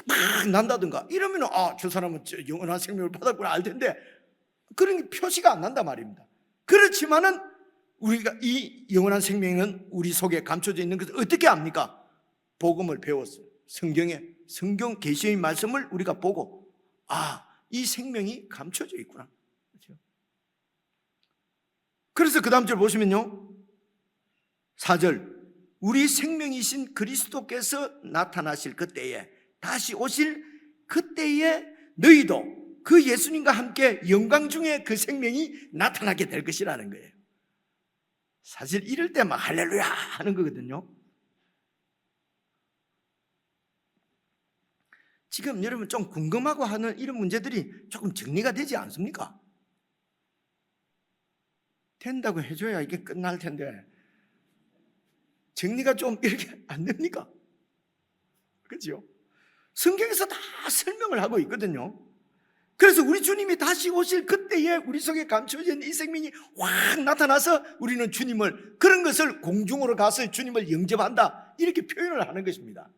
막 난다든가 이러면은 저 사람은 영원한 생명을 받았구나 알 텐데 그런 표시가 안 난단 말입니다. 그렇지만은 우리가 이 영원한 생명은 우리 속에 감춰져 있는 것을 어떻게 압니까? 복음을 배웠어요. 성경 계시의 말씀을 우리가 보고 이 생명이 감춰져 있구나. 그렇죠? 그래서 그 다음 절 보시면요, 4절 우리 생명이신 그리스도께서 나타나실 그때에, 다시 오실 그때에 너희도 그 예수님과 함께 영광 중에 그 생명이 나타나게 될 것이라는 거예요. 사실 이럴 때 막 할렐루야 하는 거거든요. 지금 여러분 좀 궁금하고 하는 이런 문제들이 조금 정리가 되지 않습니까? 된다고 해줘야 이게 끝날 텐데 정리가 좀 이렇게 안 됩니까? 그렇죠? 성경에서 다 설명을 하고 있거든요. 그래서 우리 주님이 다시 오실 그때에 우리 속에 감춰진 이 생명이 확 나타나서 우리는 주님을, 그런 것을 공중으로 가서 주님을 영접한다 이렇게 표현을 하는 것입니다.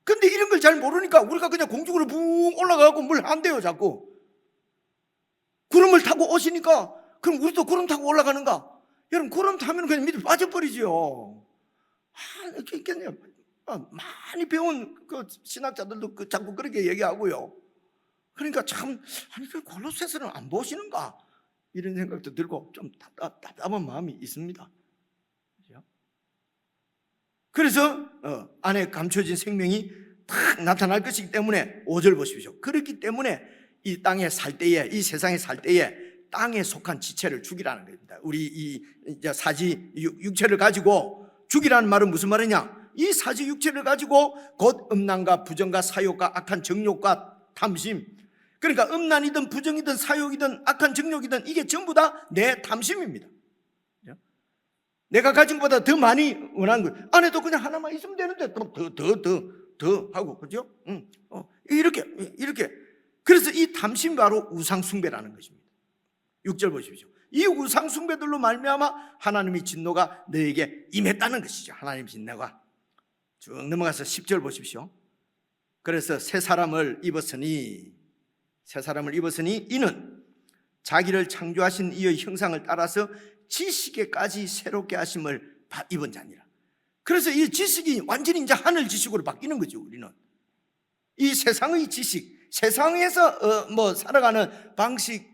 근데 이런 걸 잘 모르니까 우리가 그냥 공중으로 붕 올라가고 뭘 한대요 자꾸. 구름을 타고 오시니까 그럼 우리도 구름 타고 올라가는가? 여러분 구름 타면 그냥 밑에 빠져버리죠. 이렇게 있겠네요. 많이 배운 그 신학자들도 자꾸 그렇게 얘기하고요. 그러니까 참 그 골로새서는 안 보시는가 이런 생각도 들고 좀 답답한 마음이 있습니다. 그래서 안에 감춰진 생명이 탁 나타날 것이기 때문에 5절 보십시오. 그렇기 때문에 이 땅에 살 때에, 이 세상에 살 때에 땅에 속한 지체를 죽이라는 겁니다. 우리 이 사지 육체를 가지고 죽이라는 말은 무슨 말이냐? 이 사지 육체를 가지고 곧 음란과 부정과 사욕과 악한 정욕과 탐심, 그러니까 음란이든 부정이든 사욕이든 악한 정욕이든 이게 전부 다 내 탐심입니다. 내가 가진 것보다 더 많이 원하는 거, 안에도 그냥 하나만 있으면 되는데 더 하고, 그죠? 이렇게 그래서 이 탐심이 바로 우상숭배라는 것입니다. 6절 보십시오. 이 우상숭배들로 말미암아 하나님의 진노가 너에게 임했다는 것이죠. 하나님의 진노가. 쭉 넘어가서 10절 보십시오. 그래서 새 사람을 입었으니 이는 자기를 창조하신 이의 형상을 따라서 지식에까지 새롭게 하심을 입은 자니라. 그래서 이 지식이 완전히 이제 하늘 지식으로 바뀌는 거죠. 우리는 이 세상의 지식, 세상에서 살아가는 방식이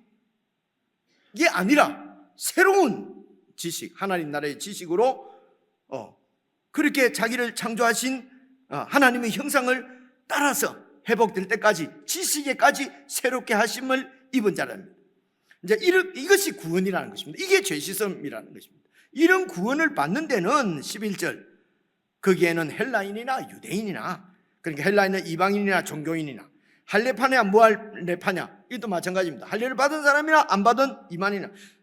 아니라 새로운 지식, 하나님 나라의 지식으로 그렇게 자기를 창조하신 하나님의 형상을 따라서 회복될 때까지 지식에까지 새롭게 하심을 입은 자랍니다. 이제 이것이 구원이라는 것입니다. 이게 죄 씻음이라는 것입니다. 이런 구원을 받는 데는 11절 거기에는 헬라인이나 유대인이나, 그러니까 헬라인은 이방인이나 종교인이나, 할례파냐 무할례파냐 이것도 마찬가지입니다. 할례를 받은 사람이나 안 받은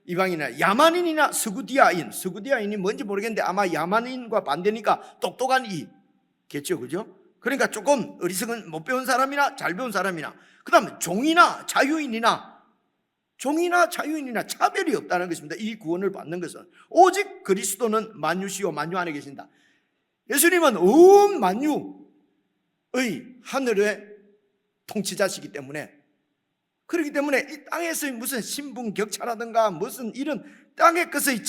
이방인이나 야만인이나 스구디아인이 뭔지 모르겠는데 아마 야만인과 반대니까 똑똑한 이겠죠, 그죠? 그러니까 조금 어리석은 못 배운 사람이나 잘 배운 사람이나, 그 다음에 종이나 자유인이나 차별이 없다는 것입니다. 이 구원을 받는 것은 오직 그리스도는 만유시요 만유 안에 계신다. 예수님은 온 만유의 하늘의 통치자시기 때문에, 그렇기 때문에 이 땅에서의 무슨 신분 격차라든가 무슨 이런 땅의 것의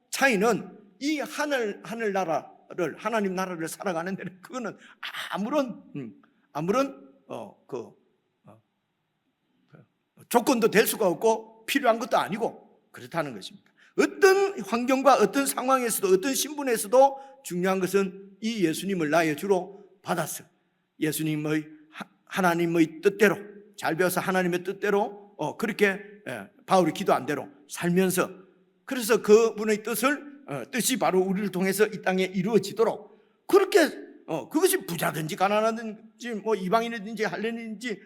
차이는 이 하늘나라를, 하나님 나라를 살아가는 데는 그거는 아무런 조건도 될 수가 없고 필요한 것도 아니고 그렇다는 것입니다. 어떤 환경과 어떤 상황에서도 어떤 신분에서도 중요한 것은 이 예수님을 나의 주로 받았어. 예수님의 하나님의 뜻대로, 잘 배워서 하나님의 뜻대로 그렇게 바울이 기도한 대로 살면서, 그래서 그분의 뜻이 바로 우리를 통해서 이 땅에 이루어지도록 그렇게 그것이 부자든지 가난하든지 뭐 이방인이든지 할례인인지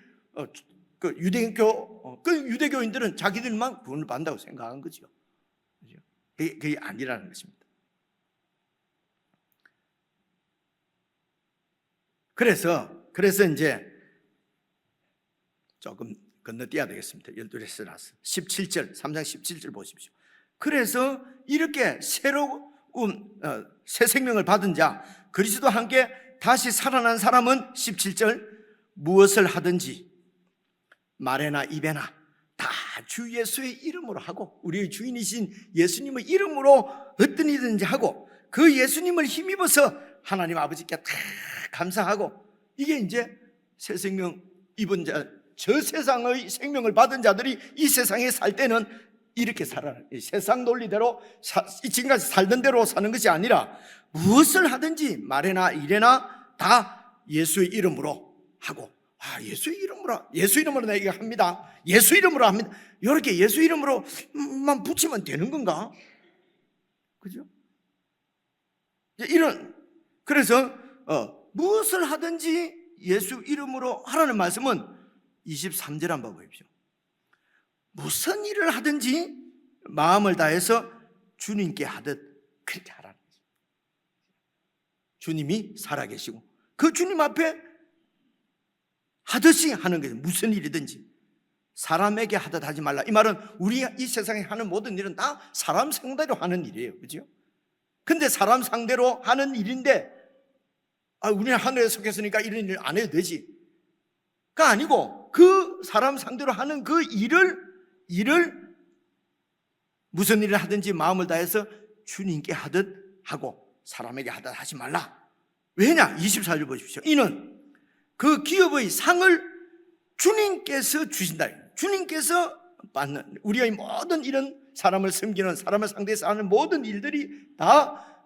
그 유대교인들은 자기들만 구원을 받는다고 생각한 거죠. 그게 아니라는 것입니다. 그래서 이제 조금 건너뛰어야 되겠습니다. 12에서 나서 17절, 3장 17절 보십시오. 그래서 이렇게 새로운 새 생명을 받은 자, 그리스도와 함께 다시 살아난 사람은 17절, 무엇을 하든지 말에나 입에나 다 주 예수의 이름으로 하고, 우리의 주인이신 예수님의 이름으로 어떤 일든지 하고, 그 예수님을 힘입어서 하나님 아버지께 다 감사하고, 이게 이제 새 생명 입은 자, 저 세상의 생명을 받은 자들이 이 세상에 살 때는 이렇게 살아라. 세상 논리대로 지금까지 살던 대로 사는 것이 아니라 무엇을 하든지 말에나 일에나 다 예수의 이름으로 하고, 예수의 이름으로 내가 합니다. 예수 이름으로 합니다. 이렇게 예수 이름으로만 붙이면 되는 건가? 그죠? 그래서 무엇을 하든지 예수 이름으로 하라는 말씀은 23절 한번 보십시오. 무슨 일을 하든지 마음을 다해서 주님께 하듯 그렇게 하라는 거죠. 주님이 살아계시고 그 주님 앞에 하듯이 하는 거죠. 무슨 일이든지 사람에게 하듯 하지 말라. 이 말은 우리 이 세상에 하는 모든 일은 다 사람 상대로 하는 일이에요. 그죠? 근데 사람 상대로 하는 일인데 우리는 하늘에 속했으니까 이런 일 안 해도 되지 가 아니고, 그 사람 상대로 하는 그 일을 무슨 일을 하든지 마음을 다해서 주님께 하듯 하고 사람에게 하듯 하지 말라. 왜냐? 24절 보십시오. 이는 그 기업의 상을 주님께서 주신다. 주님께서 받는, 우리의 모든 이런 사람을 섬기는, 사람을 상대해서 하는 모든 일들이 다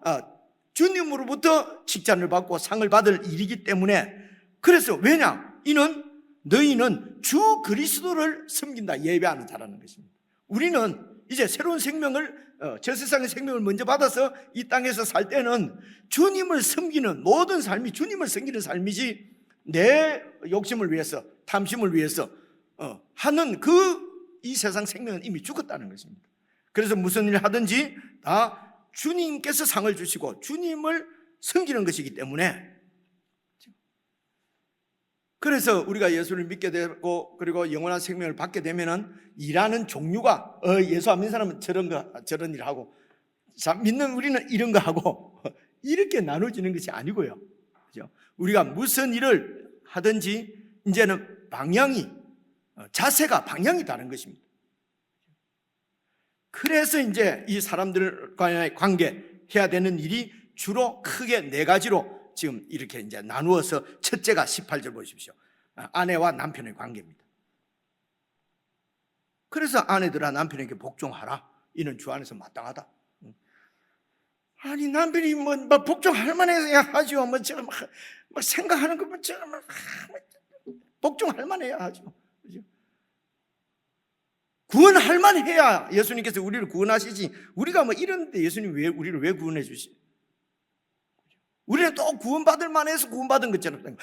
주님으로부터 칭찬을 받고 상을 받을 일이기 때문에, 그래서 왜냐? 이는 너희는 주 그리스도를 섬긴다, 예배하는 자라는 것입니다. 우리는 이제 새로운 생명을, 저 세상의 생명을 먼저 받아서 이 땅에서 살 때는 주님을 섬기는 모든 삶이 주님을 섬기는 삶이지, 내 욕심을 위해서, 탐심을 위해서 하는 이 세상 생명은 이미 죽었다는 것입니다. 그래서 무슨 일을 하든지 다 주님께서 상을 주시고 주님을 섬기는 것이기 때문에, 그래서 우리가 예수를 믿게 되고 그리고 영원한 생명을 받게 되면은 일하는 종류가 예수 안 믿는 사람은 저런 일 하고, 믿는 우리는 이런 거 하고 이렇게 나눠지는 것이 아니고요. 그죠? 우리가 무슨 일을 하든지 이제는 자세가 방향이 다른 것입니다. 그래서 이제 이 사람들과의 관계 해야 되는 일이 주로 크게 네 가지로 지금 이렇게 이제 나누어서, 첫째가 18절 보십시오. 아내와 남편의 관계입니다. 그래서 아내들아 남편에게 복종하라. 이는 주 안에서 마땅하다. 아니 남편이 뭐 복종할 만해야 하죠. 제가 막 생각하는 거 제가 막 복종할 만해야 하죠. 그죠? 구원할 만해야 예수님께서 우리를 구원하시지. 우리가 뭐 이런데 예수님 우리를 왜 구원해 주시? 우리는 또 구원받을 만해서 구원받은 것처럼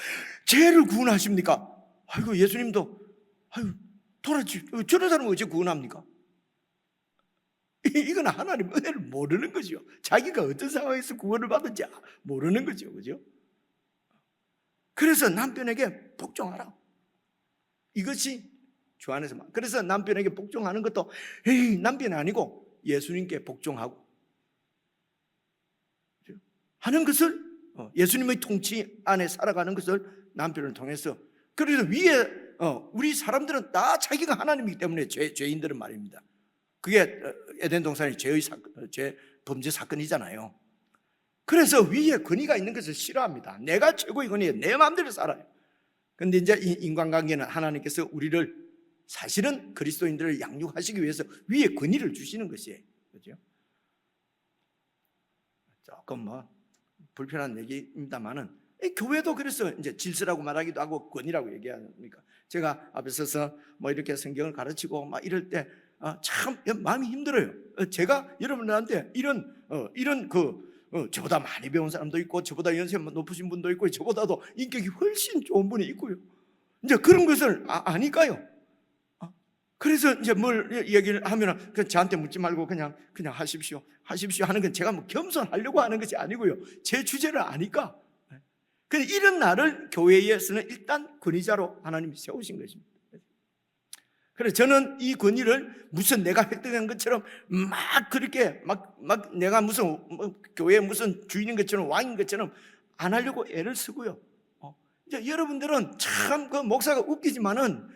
죄를 구원하십니까? 아이고 예수님도 도라지 저런 사람은 어째 구원합니까? 이건 하나님 은혜를 모르는 거죠. 자기가 어떤 상황에서 구원을 받은지 모르는 거죠. 그죠? 그래서 남편에게 복종하라. 이것이 주 안에서만. 그래서 남편에게 복종하는 것도 남편이 아니고 예수님께 복종하고, 하는 것을 예수님의 통치 안에 살아가는 것을 남편을 통해서, 그래서 위에 우리 사람들은 다 자기가 하나님이기 때문에 죄인들은 말입니다. 그게 에덴 동산의 죄 범죄 사건이잖아요. 그래서 위에 권위가 있는 것을 싫어합니다. 내가 최고의 권위에 내 마음대로 살아요. 그런데 이제 이 인간관계는 하나님께서 우리를 사실은 그리스도인들을 양육하시기 위해서 위에 권위를 주시는 것이에요. 그렇죠? 조금 불편한 얘기입니다만은 교회도 그래서 이제 질서라고 말하기도 하고 권위라고 얘기합니까? 제가 앞에 서서 이렇게 성경을 가르치고 막 이럴 때 참 마음이 힘들어요. 제가 여러분들한테 이런 저보다 많이 배운 사람도 있고, 저보다 연세 높으신 분도 있고, 저보다도 인격이 훨씬 좋은 분이 있고요. 이제 그런 것을 아니까요. 그래서 이제 뭘 얘기를 하면은 저한테 묻지 말고 그냥 하십시오 하는 건 제가 겸손하려고 하는 것이 아니고요. 제 주제를 아니까. 근데 이런 나를 교회에서는 일단 권위자로 하나님이 세우신 것입니다. 그래서 저는 이 권위를 무슨 내가 획득한 것처럼 막 그렇게 막 내가 무슨 교회의 무슨 주인인 것처럼 왕인 것처럼 안 하려고 애를 쓰고요. 이제 여러분들은 참 그 목사가 웃기지만은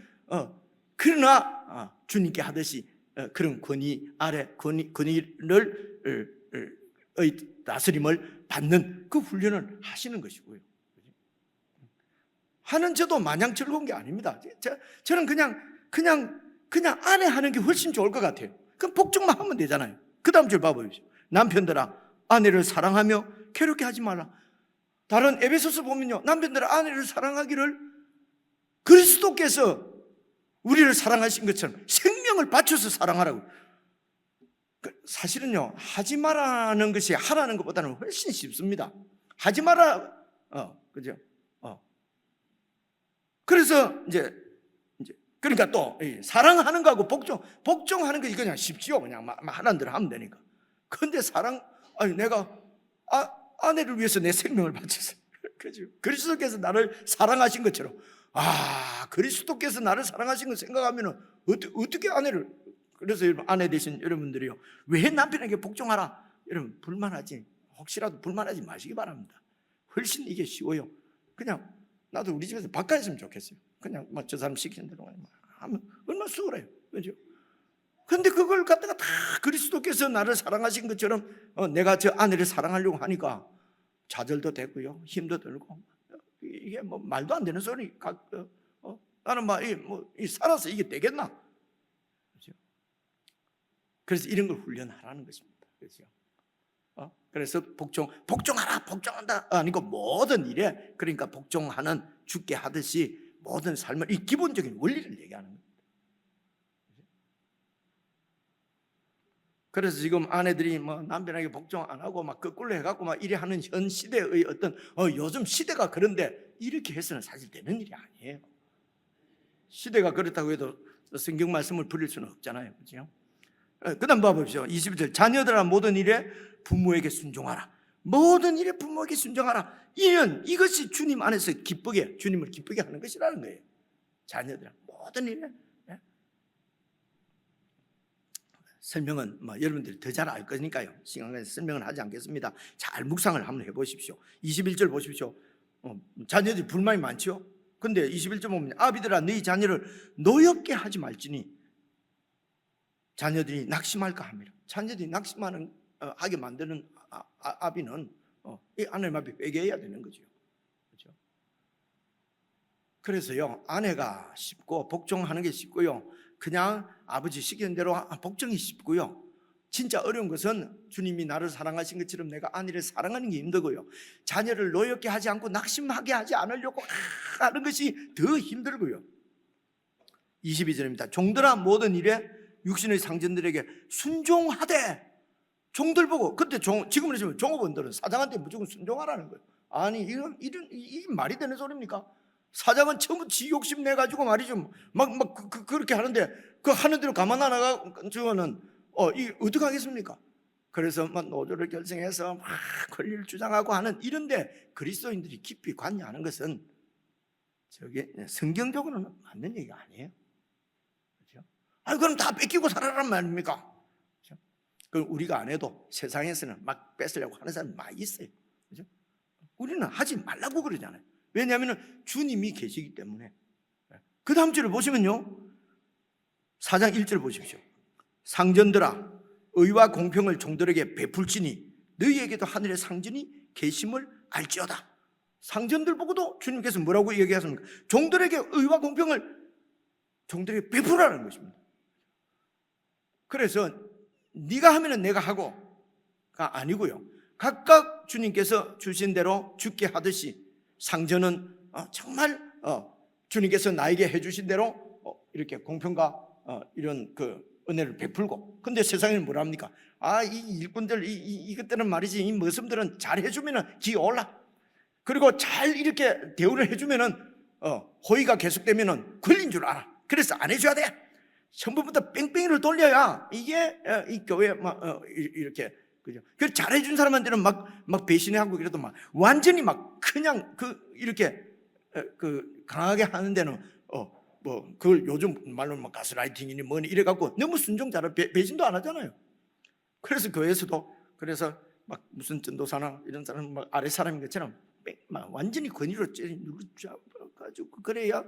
그러나 주님께 하듯이 그런 권위 아래 권위를 다스림을 받는 그 훈련을 하시는 것이고요. 하는 저도 마냥 즐거운 게 아닙니다. 저는 그냥 아내 하는 게 훨씬 좋을 것 같아요. 그럼 복종만 하면 되잖아요. 그 다음 줄 봐보십시오. 남편들아, 아내를 사랑하며 괴롭게 하지 말라. 다른 에베소서 보면요, 남편들아 아내를 사랑하기를 그리스도께서 우리를 사랑하신 것처럼 생명을 바쳐서 사랑하라고. 사실은요, 하지 말라는 것이 하라는 것보다는 훨씬 쉽습니다. 하지 마라, 그죠? 그래서 이제 그러니까 또 사랑하는 거하고 복종하는 것이 그냥 쉽지요. 그냥 하라는 대로 하면 되니까. 그런데 내가 아내를 위해서 내 생명을 바쳤어요. 그죠? 그리스도께서 나를 사랑하신 것처럼, 그리스도께서 나를 사랑하신 걸 생각하면은 어떻게 아내를, 그래서 여러분 아내 되신 여러분들이요, 왜 남편에게 복종하라? 여러분 불만하지, 혹시라도 불만하지 마시기 바랍니다. 훨씬 이게 쉬워요. 그냥 나도 우리 집에서 바꿔했으면 좋겠어요. 그냥 저 사람 시키는 대로 하면 얼마나 수월해요. 그죠? 근데 그걸 갖다가 다 그리스도께서 나를 사랑하신 것처럼 내가 저 아내를 사랑하려고 하니까 좌절도 되고요, 힘도 들고, 이게 말도 안 되는 소리. 나는 살아서 이게 되겠나? 그죠? 그래서 이런 걸 훈련하라는 것입니다. 그죠? 그래서 복종하라, 복종한다 아니고 모든 일에, 그러니까 복종하는 주께 하듯이 모든 삶을, 이 기본적인 원리를 얘기하는 겁니다. 그래서 지금 아내들이 남편에게 복종 안 하고 막 거꾸로 해갖고 막 이래 하는 현 시대의 어떤 요즘 시대가 그런데 이렇게 해서는 사실 되는 일이 아니에요. 시대가 그렇다고 해도 성경 말씀을 버릴 수는 없잖아요. 그렇죠? 그 다음 봐보십시오. 21절, 자녀들아 모든 일에 부모에게 순종하라. 모든 일에 부모에게 순종하라. 이것이 주님 안에서 주님을 기쁘게 하는 것이라는 거예요. 자녀들아 모든 일에. 설명은 여러분들이 더 잘 알 거니까요, 시간 관계에서 설명은 하지 않겠습니다. 잘 묵상을 한번 해보십시오. 21절 보십시오. 자녀들이 불만이 많죠. 근데 21절 보면 아비들아 너희 자녀를 노엽게 하지 말지니 자녀들이 낙심할까 합니다. 자녀들이 낙심하게 만드는 아비는 이 아내의 앞에 회개해야 되는 거죠. 그렇죠? 그래서요, 아내가 쉽고 복종하는 게 쉽고요, 그냥 아버지 시키는 대로 복종이 쉽고요, 진짜 어려운 것은 주님이 나를 사랑하신 것처럼 내가 아내를 사랑하는 게 힘들고요, 자녀를 노엽게 하지 않고 낙심하게 하지 않으려고 하는 것이 더 힘들고요. 22절입니다. 종들아 모든 일에 육신의 상전들에게 순종하되. 종들 보고, 그때 지금으로 치면 종업원들은 사장한테 무조건 순종하라는 거예요. 아니 이게 말이 되는 소리입니까? 사장은 처음부터 지 욕심 내가지고 말이죠, 그렇게 하는데 그 하는 대로 가만 안 하고는 이게 어떻게 하겠습니까? 그래서 노조를 결성해서 막 권리를 주장하고 하는 이런데 그리스도인들이 깊이 관여하는 것은 저게 성경적으로는 맞는 얘기가 아니에요. 그렇죠? 그럼 다 뺏기고 살아란 말입니까? 그렇죠? 그럼 우리가 안 해도 세상에서는 막 뺏으려고 하는 사람이 많이 있어요. 그렇죠? 우리는 하지 말라고 그러잖아요. 왜냐하면 주님이 계시기 때문에. 그 다음 줄을 보시면요, 4장 1절 보십시오. 상전들아, 의와 공평을 종들에게 베풀지니 너희에게도 하늘의 상전이 계심을 알지어다. 상전들 보고도 주님께서 뭐라고 얘기하십니까? 종들에게 의와 공평을 종들에게 베풀라는 것입니다. 그래서 네가 하면은 내가 하고가 아니고요, 각각 주님께서 주신 대로 주께 하듯이 상전은 정말 주님께서 나에게 해주신 대로 이렇게 공평과 이런 그 은혜를 베풀고, 근데 세상에는 뭐랍니까? 이 일꾼들 이것들은 말이지, 이 머슴들은 잘 해주면은 기어올라, 그리고 잘 이렇게 대우를 해주면은 호의가 계속되면은 권리인 줄 알아. 그래서 안 해줘야 돼. 처음부터 뺑뺑이를 돌려야 이게 이 교회 막 이렇게, 그죠? 그 잘해준 사람한테는 막 배신하고 그래도 막 완전히 막 그냥 이렇게 강하게 하는 데는 뭐 그걸 요즘 말로 막 가스라이팅이니 뭐니 이래갖고 너무 순종자라 배신도 안 하잖아요. 그래서 교회에서도 그래서 막 무슨 전도사나 이런 사람 막 아래 사람인 것처럼 막 완전히 권위로 누르잡아가지고 그래야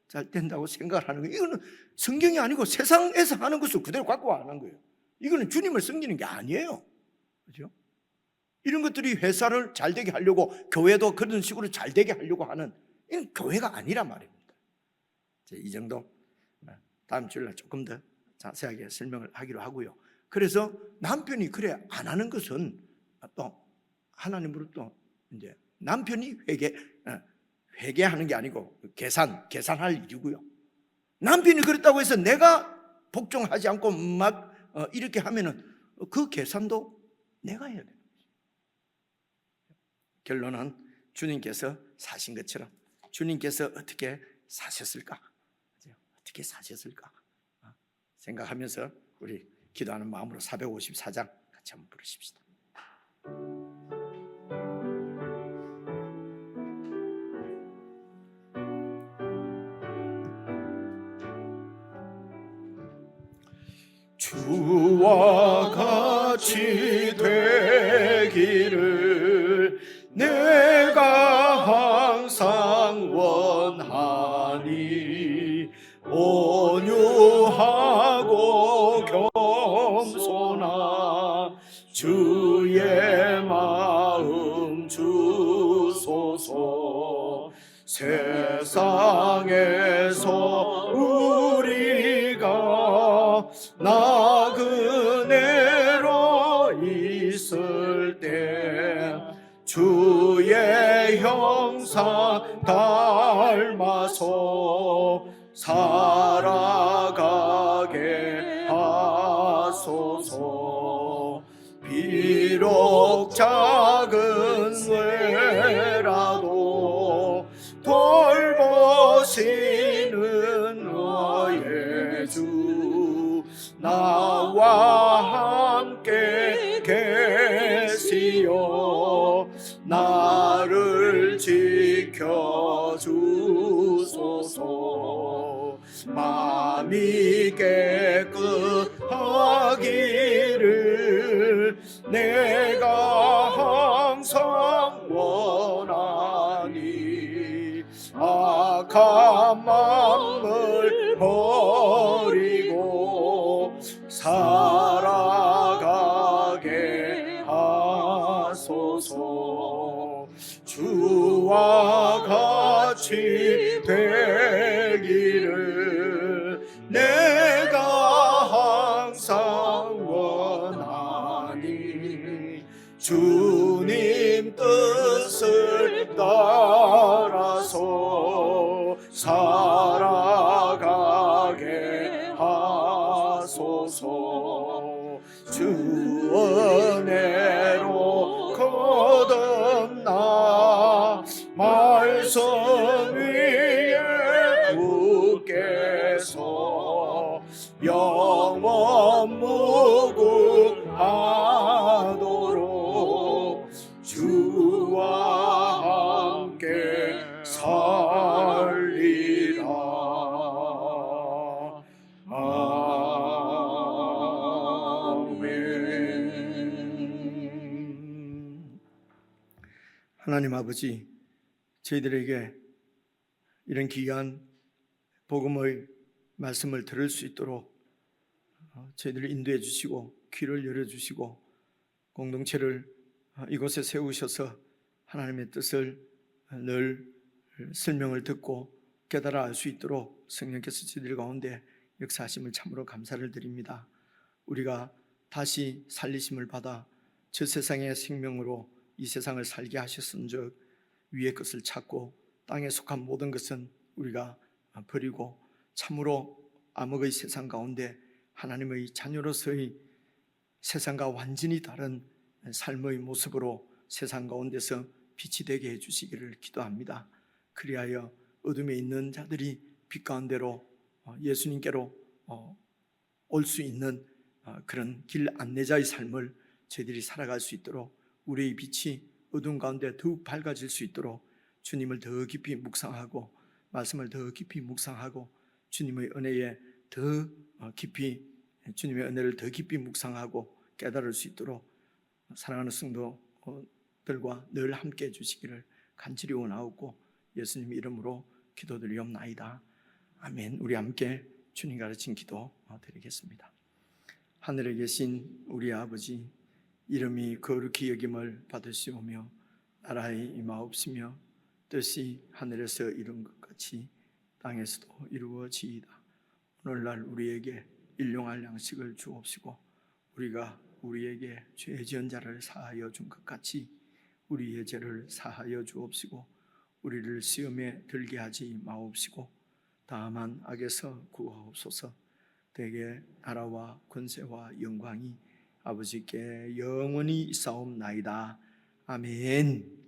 잘 된다고 생각을 하는 거예요. 이거는 성경이 아니고 세상에서 하는 것을 그대로 갖고 안 한 거예요. 이거는 주님을 섬기는 게 아니에요. 그렇죠? 이런 것들이 회사를 잘 되게 하려고, 교회도 그런 식으로 잘 되게 하려고 하는, 이건 교회가 아니란 말입니다. 이 정도 다음 주일날 조금 더 자세하게 설명을 하기로 하고요. 그래서 남편이 그래 안 하는 것은 또 하나님으로 또 이제 남편이 회개하는 게 아니고 계산할 일이고요. 남편이 그랬다고 해서 내가 복종하지 않고 막 이렇게 하면은 그 계산도 내가 해야 돼요. 결론은 주님께서 사신 것처럼 주님께서 어떻게 사셨을까? 어떻게 사셨을까? 생각하면서 우리 기도하는 마음으로 454장 같이 한번 부르십시다. 주와 같이 되기를 내가 항상 원하니 온유하고 겸손한 주의 마음 주소서. 세상에서 우리가 나그네로 있을 때 주의 형상 닮아서 살아가게 하소서. 비록 작은 죄라도 돌보시는 너의 주 나와 함께 계시어 나를 지켜주소서. 마음이 깨끗하기를 내가 항상 원하니 악한 마음을 버리고 살아가게 하소서. 주와 같이 되기를 내가 항상 원하니 주님 뜻을 따라서 살아가게 하소서. 주 은혜로 거듭나 말씀 위에 굳게서 영원 무궁하도록 주와 함께 살리라. 아멘. 하나님 아버지, 저희들에게 이런 귀한 복음의 말씀을 들을 수 있도록 저희들을 인도해 주시고 귀를 열어 주시고 공동체를 이곳에 세우셔서 하나님의 뜻을 늘 설명을 듣고 깨달아 알 수 있도록 성령께서 저희들 가운데 역사하심을 참으로 감사를 드립니다. 우리가 다시 살리심을 받아 저 세상의 생명으로 이 세상을 살게 하셨은즉 위의 것을 찾고 땅에 속한 모든 것은 우리가 버리고 참으로 암흑의 세상 가운데 하나님의 자녀로서의 세상과 완전히 다른 삶의 모습으로 세상 가운데서 빛이 되게 해주시기를 기도합니다. 그리하여 어둠에 있는 자들이 빛 가운데로 예수님께로 올 수 있는 그런 길 안내자의 삶을 저희들이 살아갈 수 있도록 우리의 빛이 어둠 가운데 더욱 밝아질 수 있도록 주님을 더 깊이 묵상하고 말씀을 더 깊이 묵상하고 주님의 은혜에 더 깊이 주님의 은혜를 더 깊이 묵상하고 깨달을 수 있도록 사랑하는 성도들과 늘 함께 해주시기를 간절히 원하옵고 예수님 이름으로 기도드리옵나이다. 아멘. 우리 함께 주님 가르친 기도 드리겠습니다. 하늘에 계신 우리 아버지, 이름이 거룩히 여김을 받으시오며 나라의 임하옵시며 뜻이 하늘에서 이룬 것 같이 땅에서도 이루어지이다. 오늘날 우리에게 일용할 양식을 주옵시고 우리가 우리에게 죄 지은 자를 사하여 준 것 같이 우리의 죄를 사하여 주옵시고 우리를 시험에 들게 하지 마옵시고 다만 악에서 구하옵소서. 대개 나라와 권세와 영광이 아버지께 영원히 있사옵나이다. 아멘.